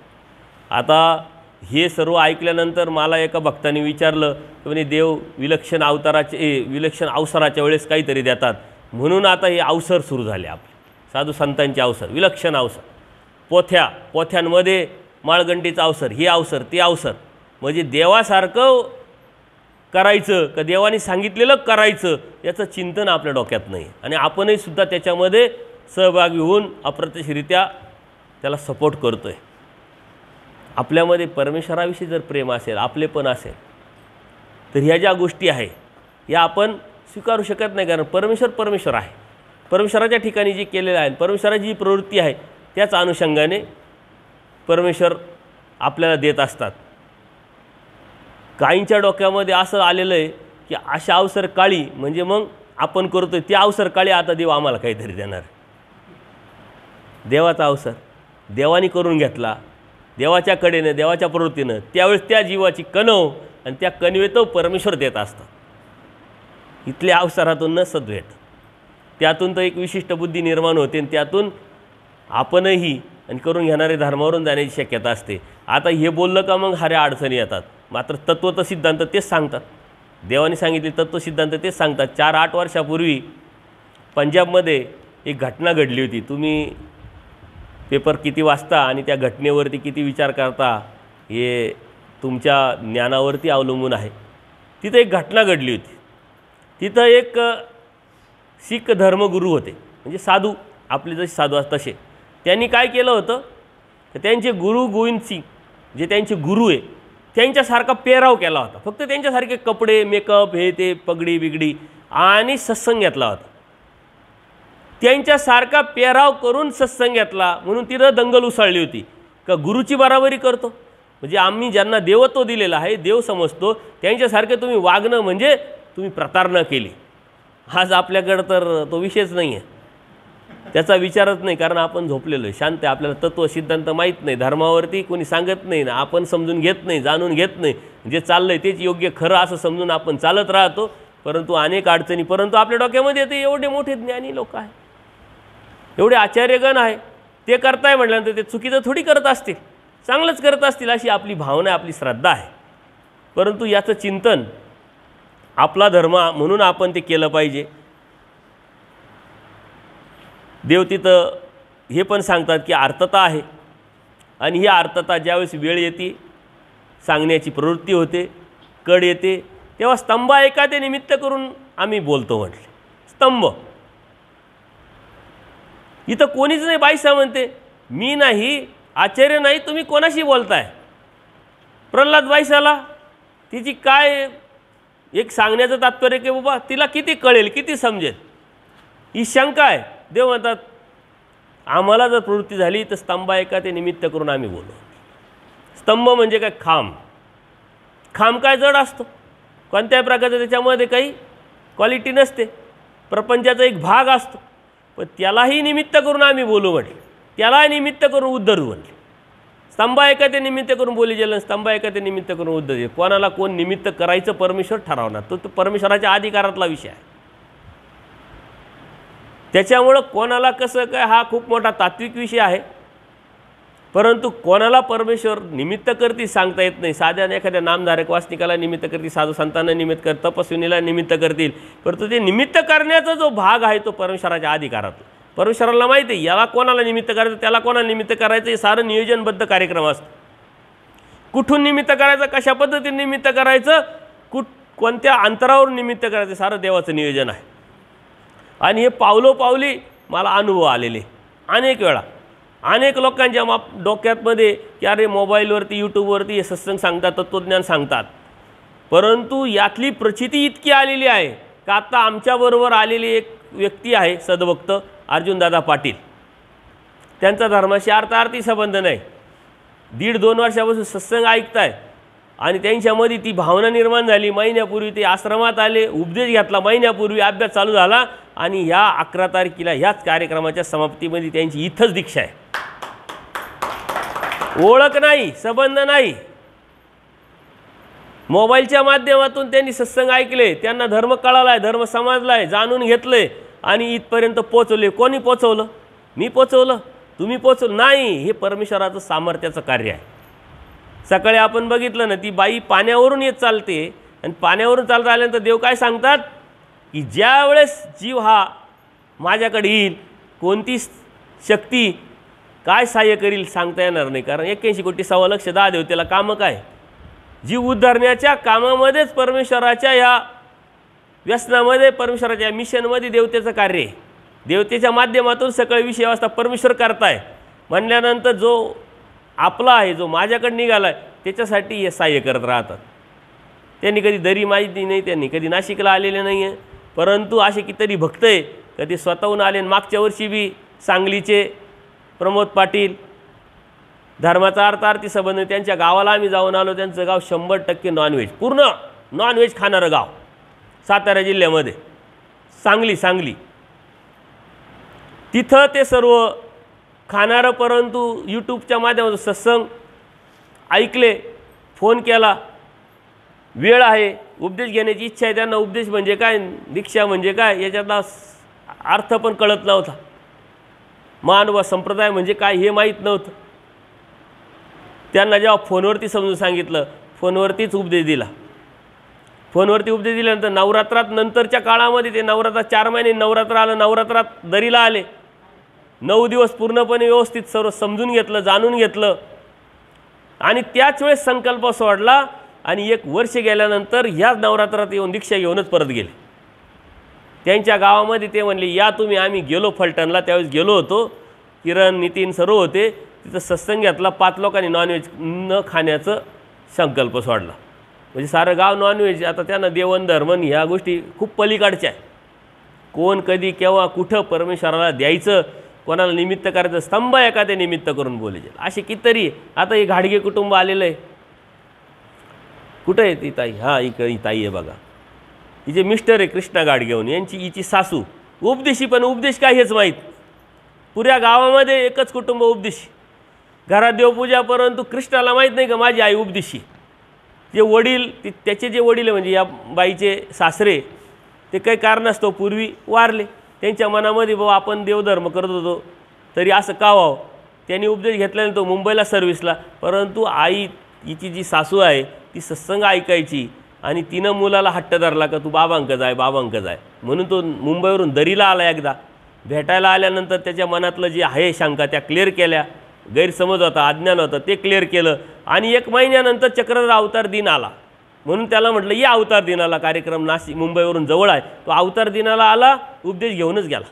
आता हे सर्व ऐकल्यानंतर मला एका भक्ताने विचारलं की म्हणे देव विलक्षण अवसराच्या वेळेस काहीतरी देतात, म्हणून आता हे अवसर सुरू झाले आपले साधू संतांचे अवसर, विलक्षण अवसर. पोथ्यांमध्ये माळगंटीचा अवसर, हे अवसर ते अवसर. म्हणजे देवासारखं करायचं का देवाने सांगितलेलं करायचं याचं चिंतन आपल्या डोक्यात नाही. आणि आपणही सुद्धा त्याच्यामध्ये सहभागी होऊन अप्रत्यक्षरित्या त्याला सपोर्ट करतो आहे. आपल्यामध्ये परमेश्वराविषयी जर प्रेम असेल, आपले पण असेल, तर ह्या ज्या गोष्टी आहे या आपण स्वीकारू शकत नाही. कारण परमेश्वर आहे. परमेश्वराच्या ठिकाणी जी केलेलं आहे, परमेश्वराची जी प्रवृत्ती आहे त्याच अनुषंगाने परमेश्वर आपल्याला देत असतात. काहींच्या डोक्यामध्ये असं आलेलं आहे की अशा अवसर काळी म्हणजे मग आपण करतोय त्या अवसर काळी आता देव आम्हाला काहीतरी देणार. देवाचा अवसर देवानी करून घेतला, देवाच्या कडेनं, देवाच्या प्रवृत्तीनं, त्यावेळेस त्या जीवाची कणव आणि त्या कणवेतो परमेश्वर देत असतात. इथल्या अवसरातून न सद्वेत, त्यातून तर एक विशिष्ट बुद्धी निर्माण होते, आणि त्यातून आपणही आणि करून घेणारे धर्मावरून जाण्याची शक्यता असते. आता हे बोललं का मग हाऱ्या अडचणी येतात. मात्र तत्त्व सिद्धांत तेच सांगतात. देवाने सांगितले तत्त्वसिद्धांत तेच सांगतात. 4-8 वर्षापूर्वी पंजाबमध्ये एक घटना घडली होती. तुम्ही पेपर किती वाचता आणि त्या घटनेवरती किती विचार करता हे तुमच्या ज्ञानावरती अवलंबून आहे. तिथं एक घटना घडली होती. तिथं एक शीख धर्मगुरू होते, म्हणजे साधू, आपले जसे साधू असतात तसे. त्यांनी काय केलं होतं तर त्यांचे गुरु गोविंद सिंग जे त्यांचे गुरु आहे त्यांच्यासारखा पेहराव केला होता. फक्त त्यांच्यासारखे कपडे, मेकअप, हे ते, पगडी बिगडी आणि सत्संग घेतला होता. त्यांच्यासारखा पेहराव करून सत्संग घेतला म्हणून तिथं दंगल उसळली होती का गुरुची बराबरी करतो, म्हणजे आम्ही ज्यांना देवत्व दिलेलं आहे, देव समजतो, त्यांच्यासारखे तुम्ही वागणं म्हणजे तुम्ही प्रतारणा केली. आज आपल्याकडं तर तो विषयच नाही आहे, त्याचा विचारच नाही. कारण आपण झोपलेलो आहे, शांत आहे, आपल्याला तत्त्व सिद्धांत माहीत नाही, धर्मावरती कोणी सांगत नाही ना, आपण समजून घेत नाही, जाणून घेत नाही. जे चाललं आहे तेच योग्य खरं असं समजून आपण चालत राहतो. परंतु अनेक अडचणी, परंतु आपल्या डोक्यामध्ये येते एवढे मोठे ज्ञानी लोक आहे, एवढे आचार्यगण आहे, ते करताय म्हटल्यानंतर ते चुकीचं थोडी करत असतील. चांगलंच करत असतील अशी आपली भावना आहे, आपली श्रद्धा आहे. परंतु याचं चिंतन आपला धर्म म्हणून आपण ते केलं पाहिजे. देव तिथं हे पण सांगतात की आर्तता आहे, आणि ही आर्तता ज्यावेळेस वेळ येते, सांगण्याची प्रवृत्ती होते, कड येते, तेव्हा स्तंभ एखादे निमित्त करून आम्ही बोलतो म्हटले. स्तंभ इथं कोणीच नाही. बाईसा म्हणते मी नाही, आचार्य नाही, तुम्ही कोणाशी बोलताय? प्रल्हाद बाईसाला तिची काय एक सांगण्याचं तात्पर्य की बाबा तिला किती कळेल, किती समजेल, ही शंका आहे. देव म्हणतात आम्हाला जर प्रवृत्ती झाली तर स्तंभ एका ते निमित्त करून आम्ही बोलू. स्तंभ म्हणजे काय? खांब. खांब काय जड असतो, कोणत्याही प्रकारचं त्याच्यामध्ये काही क्वालिटी नसते, प्रपंचाचा एक भाग असतो, पण त्यालाही निमित्त करून आम्ही बोलू म्हटले, त्याला निमित्त करून उद्धरू म्हटले. स्तंभ एका ते निमित्त करून बोली गेलं, स्तंभ एका ते निमित्त करून उद्धर. कोणाला कोण निमित्त करायचं परमेश्वर ठरवणार, तो परमेश्वराच्या अधिकारातला विषय आहे. त्याच्यामुळं कोणाला कसं काय हा खूप मोठा तात्विक विषय आहे, परंतु कोणाला परमेश्वर निमित्त करती सांगता येत नाही. साध्या एखाद्या नामधारक वासनिकाला निमित्त करतील, साधू संतांना निमित्त कर, तपस्विनीला निमित्त करतील, परंतु ते निमित्त करण्याचा जो भाग आहे तो परमेश्वराच्या अधिकारात. परमेश्वराला माहिती आहे याला कोणाला निमित्त करायचं, त्याला कोणाला निमित्त करायचं, हे सारं नियोजनबद्ध कार्यक्रम असतो. कुठून निमित्त करायचं, कशा पद्धतीने निमित्त करायचं, कोणत्या अंतरावर निमित्त करायचं, सारं देवाचं नियोजन आहे. आणि हे पावलोपावली मला अनुभव आलेले अनेक वेळा. अनेक लोकांच्या डोक्यातमध्ये की अरे मोबाईलवरती यूट्यूबवरती हे सत्संग सांगतात, तत्त्वज्ञान सांगतात, परंतु यातली प्रचिती इतकी आलेली आहे का आता आमच्याबरोबर आलेली एक व्यक्ती आहे सद्भक्त अर्जुनदादा पाटील, त्यांचा धर्माशी अर्थार्थी संबंध नाही, 1.5-2 वर्षापासून सत्संग ऐकताय आणि त्यांच्यामध्ये ती भावना निर्माण झाली. महिन्यापूर्वी ते आश्रमात आले, उपदेश घेतला, महिन्यापूर्वी अभ्यास चालू झाला आणि ह्या 11 तारखेला ह्याच कार्यक्रमाच्या समाप्तीमध्ये त्यांची इथंच दीक्षा आहे. ओळख नाही, संबंध नाही, मोबाईलच्या माध्यमातून त्यांनी सत्संग ऐकले, त्यांना धर्म कळालाय, धर्म समजलाय, जाणून घेतले आणि इथपर्यंत पोचवले. कोणी पोचवलं? मी पोचवलं? तुम्ही पोचवलं नाही. हे परमेश्वराचं सामर्थ्याचं कार्य आहे. सकाळी आपण बघितलं ना, ती बाई पाण्यावरून येत चालते आणि पाण्यावरून चालत आल्यानंतर देव काय सांगतात की ज्या वेळेस जीव हा माझ्याकडे येईल, कोणती शक्ती काय सहाय्य करील सांगता येणार नाही. कारण 81 कोटी सव्वा लक्ष दहा देव, त्याला कामं काय? जीव उद्धारण्याच्या कामामध्येच परमेश्वराच्या या व्यसनामध्ये, परमेश्वराच्या मिशनमध्ये देवतेचं कार्य आहे. देवतेच्या माध्यमातून सगळे विषय व्यवस्था परमेश्वर करताय म्हणल्यानंतर जो आपला आहे, जो माझ्याकडे निघाला आहे, त्याच्यासाठी हे सहाय्य करत राहतात. त्यांनी कधी दरी माहिती नाही, त्यांनी कधी नाशिकला आलेले नाही आहे, परंतु असे कितीतरी भक्त आहे कधी स्वतःहून आले. मागच्या वर्षी बी सांगलीचे प्रमोद पाटील, धर्माचा अर्थार्थी संबंध, त्यांच्या गावाला आम्ही जाऊन आलो. त्यांचं गाव 100% नॉनव्हेज, पूर्ण नॉनव्हेज खाणारं गाव सातारा जिल्ह्यामध्ये, सांगली. तिथं ते सर्व खाणारं, परंतु यूट्यूबच्या माध्यमातून सत्संग ऐकले, फोन केला, वेळ आहे, उपदेश घेण्याची इच्छा आहे त्यांना. उपदेश म्हणजे काय, दीक्षा म्हणजे काय, याच्यातला अर्थ पण कळत नव्हता. मानव संप्रदाय म्हणजे काय हे माहीत नव्हतं. त्यांना जेव्हा फोनवरती समजून सांगितलं, फोनवरतीच उपदेश दिला. फोनवरती उपदेश दिल्यानंतर नवरात्रात नंतरच्या काळामध्ये ते नवरात्रात 4 महिने नवरात्र आलं, नवरात्रात दरीला आले, 9 दिवस पूर्णपणे व्यवस्थित सर्व समजून घेतलं, जाणून घेतलं आणि त्याच वेळेस संकल्प सोडला आणि 1 वर्ष गेल्यानंतर ह्याच नवरात्रात येऊन दीक्षा घेऊनच परत गेले. त्यांच्या गावामध्ये ते म्हणले या तुम्ही. आम्ही गेलो फलटणला, त्यावेळेस गेलो होतो, किरण, नितीन सर्व होते. तिथं सत्संग घेतला, 5 लोकांनी नॉनव्हेज न खाण्याचं संकल्प सोडला. म्हणजे सारं गाव नॉनव्हेज. आता त्यांना देवन धर्मन ह्या गोष्टी खूप पलीकडच्या आहे. कोण कधी केव्हा कुठं परमेश्वराला द्यायचं, कोणाला निमित्त करायचं, स्तंभ एखाद्या निमित्त करून बोलायचे असे कितीतरी. आता हे घाडगे कुटुंब आलेलं आहे. कुठं आहे ती ताई? हां, ही ताई आहे बघा, हिचे मिस्टर आहे कृष्णा गाडगेहून, हिची सासू उपदेशी, पण उपदेश काय हेच माहीत. पुऱ्या गावामध्ये एकच कुटुंब उपदेशी, घरात देवपूजा, परंतु कृष्णाला माहीत नाही का माझी आई उपदेशी. जे वडील, त्याचे जे वडील म्हणजे या बाईचे सासरे, ते काही कारणास्तव पूर्वी वारले. त्यांच्या मनामध्ये बाबा आपण देवधर्म करत होतो तरी असं का व्हावं, त्यांनी उपदेश घेतल्याने तो मुंबईला सर्व्हिसला, परंतु आई हिची जी सासू आहे ती सत्संग ऐकायची आणि तिनं मुलाला हट्ट धरला का तू बाबांक जाय बाबांक जाय म्हणून तो मुंबईवरून दरीला आला. एकदा भेटायला आल्यानंतर त्याच्या मनातलं जे आहे शंका त्या क्लिअर केल्या, गैरसमज होता, अज्ञान होतं ते क्लिअर केलं आणि 1 महिन्यानंतर चक्रधर अवतार दिन आला. म्हणून त्याला म्हटलं या अवतार दिनाला, कार्यक्रम नाशिक मुंबईवरून जवळ आहे. तो अवतार दिनाला आला, उपदेश घेऊनच गेला,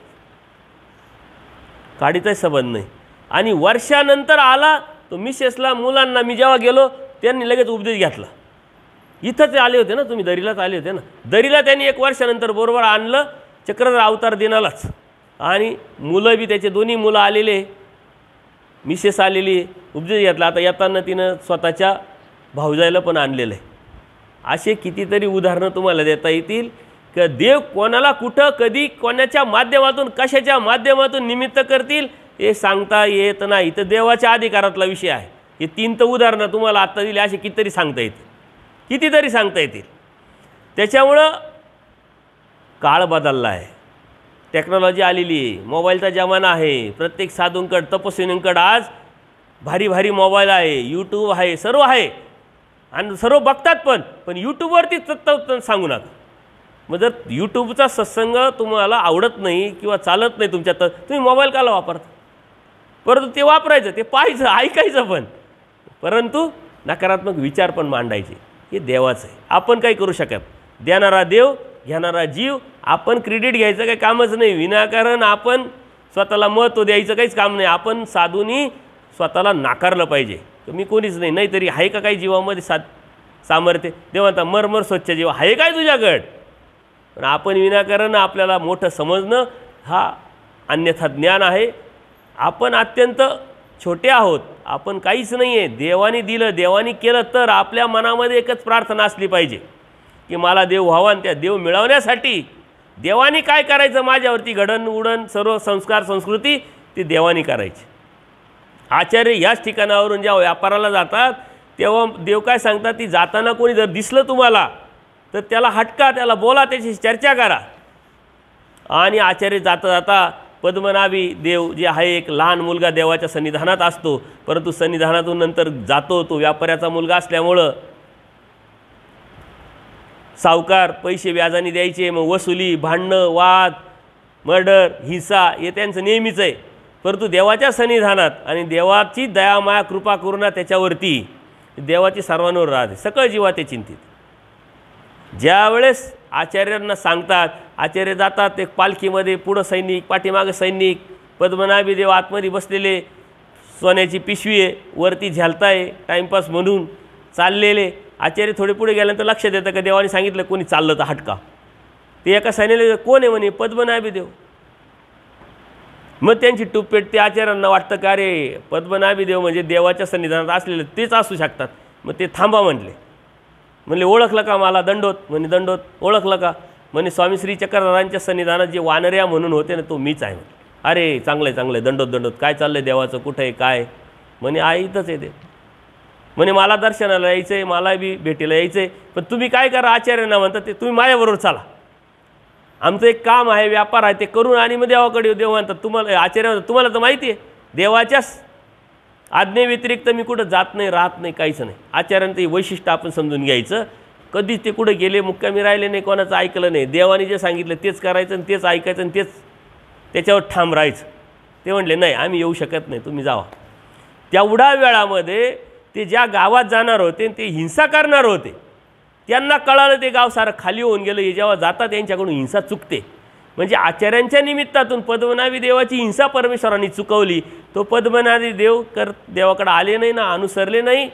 काडीचाही संबंध नाही. आणि वर्षानंतर आला तो मिसेसला मुलांना मी जेव्हा गेलो त्यांनी लगेच उपदेश घेतला. इथंच आले होते ना तुम्ही, दरीलाच आले होते ना, दरीला त्यांनी 1 वर्षानंतर बरोबर आणलं चक्रधर अवतार दिनालाच. आणि मुलं बी त्याचे दोन्ही मुलं आलेले, मिसेस आलेली, उपदेश घेतला. आता येताना तिनं स्वतःच्या भाऊजाईला पण आणलेलं आहे. असे कितीतरी उदाहरणं तुम्हाला देता येतील की देव कोणाला कुठं कधी कोणाच्या माध्यमातून कशाच्या माध्यमातून निमित्त करतील हे सांगता येत नाही. तर देवाच्या अधिकारातला विषय आहे. हे 3 तर उदाहरणं तुम्हाला आत्ता दिली, असे कितीतरी सांगता येतील, कितीतरी सांगता येतील. त्याच्यामुळं काळ बदलला आहे, टेक्नॉलॉजी आलेली आहे, मोबाईलचा जमाना आहे. प्रत्येक साधूंकड तपस्विनींकड आज भारी भारी मोबाईल आहे, यूट्यूब आहे, सर्व आहे आणि सर्व बघतात. पण यूट्यूबवरती तत्व सांगू नका. मग जर यूट्यूबचा सत्संग तुम्हाला आवडत नाही किंवा चालत नाही तुमच्यात, तर तुम्ही मोबाईल काला वापरता? परंतु ते वापरायचं, ते पाहायचं, ऐकायचं पण, परंतु नकारात्मक विचार पण मांडायचे. हे देवाचं आहे, आपण काही करू शकत. देणारा देव, घेणारा जीव. आपण क्रेडिट घ्यायचं काही कामच नाही, विनाकारण आपण स्वतःला महत्त्व द्यायचं काहीच काम नाही. आपण साधूंनी स्वतःला नाकारलं पाहिजे, मी कोणीच नाही. नाहीतरी आहे का काही जीवामध्ये सामर्थ्य? देवांता मरमर स्वच्छ जीव आहे काय तुझ्याकडं? पण आपण विनाकारण आपल्याला मोठं समजणं हा अन्यथा ज्ञान आहे. आपण अत्यंत छोटे आहोत, आपण काहीच नाही आहे. देवाने दिलं, देवाने केलं, तर आपल्या मनामध्ये एकच प्रार्थना असली पाहिजे की मला देव व्हावा. आणि त्या देव मिळवण्यासाठी देवाने काय करायचं, माझ्यावरती घडण उडण सर्व संस्कार संस्कृती ती देवाने करायची. आचार्य ह्याच ठिकाणावरून जेव्हा व्यापाराला जातात तेव्हा देव काय सांगतात, ती जाताना कोणी जर दिसलं तुम्हाला तर त्याला हटका, त्याला बोला, त्याची चर्चा करा. आणि आचार्य जाता जाता पद्मनाभी देव जे आहे, एक लहान मुलगा देवाच्या सन्निधानात असतो, परंतु सन्निधानातून नंतर जातो तो व्यापाऱ्याचा मुलगा असल्यामुळं सावकार पैसे व्याजाने द्यायचे, मग वसुली, भांडणं, वाद, मर्डर, हिंसा हे त्यांचं नेहमीच आहे. परंतु देवाच्या सन्निधानात आणि देवाची दयामाया कृपा करुणा त्याच्यावरती, देवाची सर्वांवर राहते, सकळ जीवा ते चिंतित. ज्यावेळेस आचार्यांना सांगतात, आचार्य जातात एक पालखीमध्ये, पुढं सैनिक, पाठीमागं सैनिक, पद्मनाभी देव आतमध्ये बसलेले, सोन्याची पिशवी आहे, वरती झेलताय टाईमपास म्हणून चाललेले. आचार्य थोडे पुढे गेल्यानंतर लक्षात येतं का देवाने सांगितलं कोणी चाललं तर हटका. ते एका सैन्याला कोण आहे म्हणे, पद्मनाभी देव. मग त्यांची टूपपेट ते आचार्यांना वाटतं का अरे पद्मनाभी देव म्हणजे देवाच्या सन्निधानात असलेले तेच असू शकतात. मग ते थांबा म्हणले. म्हणले ओळखलं का मला? दंडोत. म्हणे दंडोत. ओळखलं का? म्हणे स्वामी श्री चक्रधरांच्या सन्निधानात जे वानऱ्या म्हणून होते ना तो मीच आहे. म्हणे अरे चांगलं आहे चांगलं आहे, दंडोत दंडोत. काय चाललं आहे देवाचं, कुठं आहे काय? म्हणे आई इथंच आहे देव. म्हणे मला दर्शनाला यायचं आहे, मला बी भेटीला यायचं आहे, पण तुम्ही काय करा, आचार्यांना म्हणतात ते तुम्ही माझ्याबरोबर चाला, आमचं एक काम आहे, व्यापार आहे, ते करून आणि मग देवाकडे देव म्हणतात. तुम्हाला आचार्य म्हणतात तुम्हाला तर माहिती आहे देवाच्याच आज्ञेव्यतिरिक्त मी कुठं जात नाही, राहत नाही, काहीच नाही. आचार्यांचं हे वैशिष्ट्य आपण समजून घ्यायचं. कधीच ते कुठं गेले, मुक्कामी राहिले नाही, कोणाचं ऐकलं नाही. देवाने जे सांगितलं तेच करायचं आणि तेच ऐकायचं आणि तेच त्याच्यावर ठाम राहायचं. ते म्हणले नाही आम्ही येऊ शकत नाही, तुम्ही जावा. तेवढ्या वेळामध्ये ते ज्या गावात जाणार होते ते हिंसा करणार होते, त्यांना कळालं ते गाव सारं खाली होऊन गेलं. हे जेव्हा जातात त्यांच्याकडून हिंसा चुकते. म्हणजे आचार्यांच्या निमित्तातून पद्मनाभी देवाची हिंसा परमेश्वरांनी चुकवली. तो पद्मनाभी देव देवाकडे आले नाही ना, अनुसरले नाही,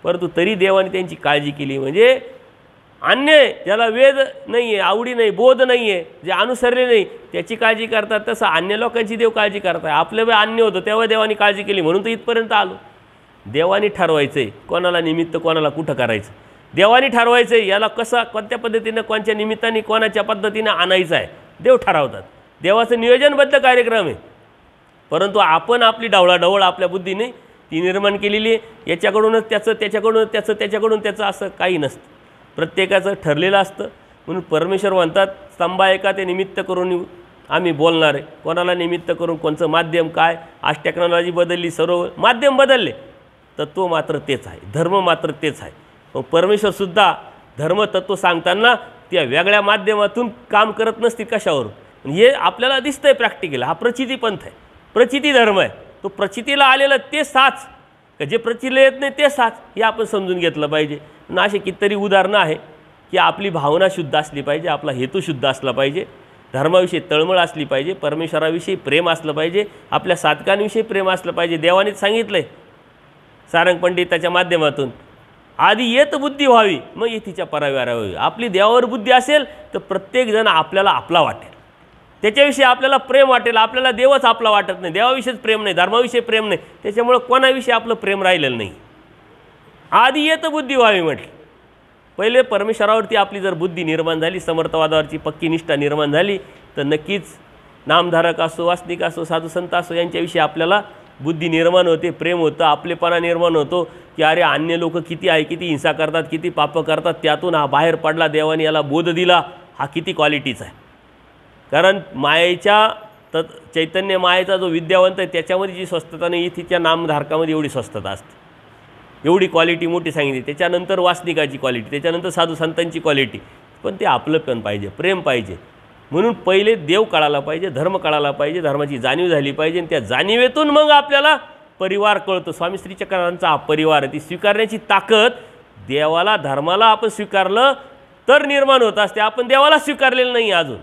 परंतु तरी देवाने त्यांची काळजी केली. म्हणजे अन्य ज्याला वेद नाही आहे, आवडी नाही, बोध नाही आहे, जे अनुसरले नाही त्याची काळजी करतात, तसं अन्य लोकांची देव काळजी करतात. आपलं वेळ अन्य होतं तेव्हा देवाने काळजी केली, म्हणून तर इथपर्यंत आलो. देवाने ठरवायचं आहे कोणाला निमित्त कोणाला कुठं करायचं. देवाने ठरवायचं आहे याला कसं कोणत्या पद्धतीनं कोणत्या निमित्ताने कोणाच्या पद्धतीनं आणायचं आहे, देव ठरवतात. देवाचं नियोजनबद्ध कार्यक्रम आहे. परंतु आपण आपली ढवळाढवळ आपल्या बुद्धीने ती निर्माण केलेली आहे. याच्याकडूनच त्याचं, त्याच्याकडूनच त्याचं, त्याच्याकडून त्याचं, असं काही नसतं. प्रत्येकाचं ठरलेलं असतं. म्हणून परमेश्वर म्हणतात स्तंभा एका ते निमित्त करून आम्ही बोलणार आहे, कोणाला निमित्त करून कोणचं माध्यम काय. आज टेक्नॉलॉजी बदलली, सर्व माध्यम बदलले, तत्त्व मात्र तेच आहे, धर्म मात्र तेच आहे. मग परमेश्वरसुद्धा धर्मतत्त्व सांगताना त्या वेगळ्या माध्यमातून काम करत नसतील कशावरून. हे आपल्याला दिसतं आहे प्रॅक्टिकल. हा प्रचिती पंथ आहे, प्रचिती धर्म आहे. तो प्रचितीला आलेलं ते साच, का जे प्रचितीला येत नाही ते साच, हे आपण समजून घेतलं पाहिजे. आणि असे कितीतरी उदाहरणं आहे की आपली भावना शुद्ध असली पाहिजे, आपला हेतू शुद्ध असला पाहिजे, धर्माविषयी तळमळ असली पाहिजे, परमेश्वराविषयी प्रेम असलं पाहिजे, आपल्या साधकांविषयी प्रेम असलं पाहिजे. देवानेच सांगितलं आहे सारंग पंडिताच्या माध्यमातून, आधी येत बुद्धी व्हावी मग येथीच्या पराव्यारा व्हावी. आपली देवावर बुद्धी असेल तर प्रत्येकजण आपल्याला आपला वाटेल, त्याच्याविषयी आपल्याला प्रेम वाटेल. आपल्याला देवच आपला वाटत नाही, देवाविषयीच प्रेम नाही, धर्माविषयी प्रेम नाही, त्याच्यामुळं कोणाविषयी आपलं प्रेम राहिलेलं नाही. आधी येत बुद्धी व्हावी म्हटलं. पहिले परमेश्वरावरती आपली जर बुद्धी निर्माण झाली, समर्थवादावरची पक्की निष्ठा निर्माण झाली, तर नक्कीच नामधारक असो, वासनिक असो, साधू संत असो, यांच्याविषयी आपल्याला बुद्धी निर्माण होते, प्रेम होतं, आपलेपणा निर्माण होतो की अरे अन्य लोक किती आहे, किती हिंसा करतात, किती पापं करतात, त्यातून हा बाहेर पडला, देवाने याला बोध दिला, हा किती क्वालिटीचा आहे. कारण मायेच्या चैतन्य मायेचा जो विद्यावंत आहे त्याच्यामध्ये जी स्वस्थता नाही, तिच्या नामधारकामध्ये एवढी स्वस्थता असते, एवढी क्वालिटी मोठी सांगितली. त्याच्यानंतर वासनिकाची क्वालिटी, त्याच्यानंतर साधू संतांची क्वालिटी. पण ते आपलं पण पाहिजे, प्रेम पाहिजे. म्हणून पहिले देव कळाला पाहिजे, धर्म कळाला पाहिजे, धर्माची जाणीव झाली पाहिजे, आणि त्या जाणीवेतून मग आपल्याला परिवार कळतो. स्वामी श्री चक्रांचा हा परिवार आहे, ती स्वीकारण्याची ताकद देवाला, धर्माला आपण स्वीकारलं तर निर्माण होत असते. आपण देवाला स्वीकारलेलं नाही, अजून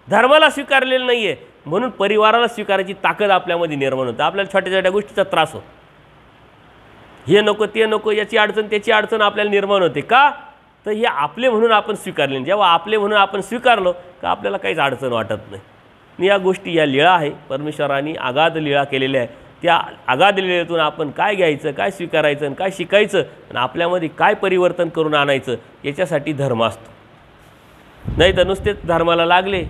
धर्माला स्वीकारलेलं नाही आहे, म्हणून परिवाराला स्वीकारायची ताकद आपल्यामध्ये निर्माण होते. आपल्याला छोट्या छोट्या गोष्टीचा त्रास होतो, हे नको ते नको, याची अडचण त्याची अडचण आपल्याला निर्माण होते. का तर हे आपले म्हणून आपण स्वीकारले. जेव्हा आपले म्हणून आपण स्वीकारलो का आपल्याला काहीच अडचण वाटत नाही. आणि या गोष्टी, या लीळा आहे, परमेश्वरांनी आगाध लीळा केलेल्या आहे. त्या आगाध लीळेतून आपण काय घ्यायचं, काय स्वीकारायचं आणि काय शिकायचं, आणि आपल्यामध्ये काय परिवर्तन करून आणायचं, याच्यासाठी धर्म असतो. नाही तर नुसतेच धर्माला लागले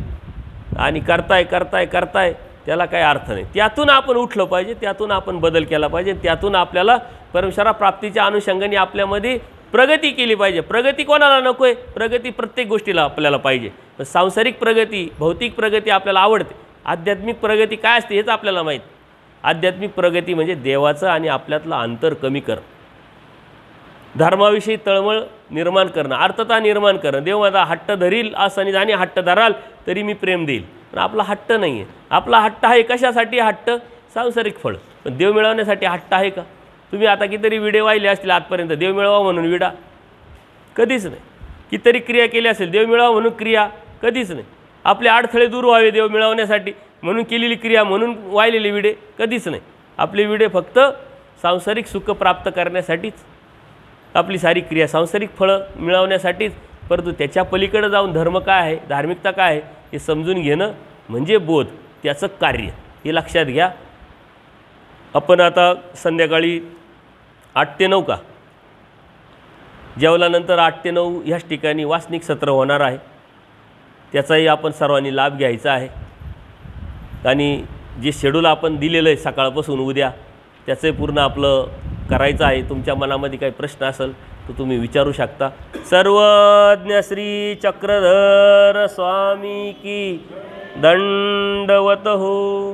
आणि करताय करताय करताय, त्याला काही अर्थ नाही. त्यातून आपण उठलं पाहिजे, त्यातून आपण बदल केला पाहिजे, त्यातून आपल्याला परमेश्वरा प्राप्तीच्या अनुषंगाने आपल्यामध्ये प्रगती केली पाहिजे. प्रगती कोणाला नको आहे? प्रगती प्रत्येक गोष्टीला आपल्याला पाहिजे. पण सांसारिक प्रगती, भौतिक प्रगती आपल्याला आवडते. आध्यात्मिक प्रगती काय असते हेच आपल्याला माहीत. आध्यात्मिक प्रगती म्हणजे देवाचं आणि आपल्यातलं अंतर कमी करणं, धर्माविषयी तळमळ निर्माण करणं, अर्थता निर्माण करणं. देव माझा हट्ट धरील असं आणि हट्ट धराल तरी मी प्रेम देईल. पण आपला हट्ट नाही आहे. आपला हट्ट आहे कशासाठी? हट्ट सांसारिक फळ. पण देव मिळवण्यासाठी हट्ट आहे का? तुम्ही आता कितीतरी विडे वाहिले असतील आजपर्यंत, देव मिळवा म्हणून विडा कधीच नाही. कितीतरी क्रिया केली असेल, देव मिळवा म्हणून क्रिया कधीच नाही. आपले अडथळे दूर व्हावे देव मिळवण्यासाठी म्हणून केलेली क्रिया, म्हणून वाहिलेले विडे कधीच नाही. आपले विडे फक्त सांसारिक सुख प्राप्त करण्यासाठीच, आपली सारी क्रिया सांसारिक फळं मिळवण्यासाठीच. परंतु त्याच्या पलीकडे जाऊन धर्म काय आहे, धार्मिकता काय आहे हे समजून घेणं म्हणजे बोध, त्याचं कार्य. हे लक्षात घ्या. आपण आता संध्याकाळी 8 ते 9 का जेवल्यानंतर 8 ते 9 ह्याच ठिकाणी वासनिक सत्र होणार आहे. त्याचाही आपण सर्वांनी लाभ घ्यायचा आहे. आणि जे शेड्यूल आपण दिलेलं आहे सकाळपासून उद्या, त्याचंही पूर्ण आपलं करायचं आहे. तुमच्या मनामध्ये काही प्रश्न असेल तर तुम्ही विचारू शकता. सर्वज्ञ श्री चक्रधर स्वामी की दंडवत हो.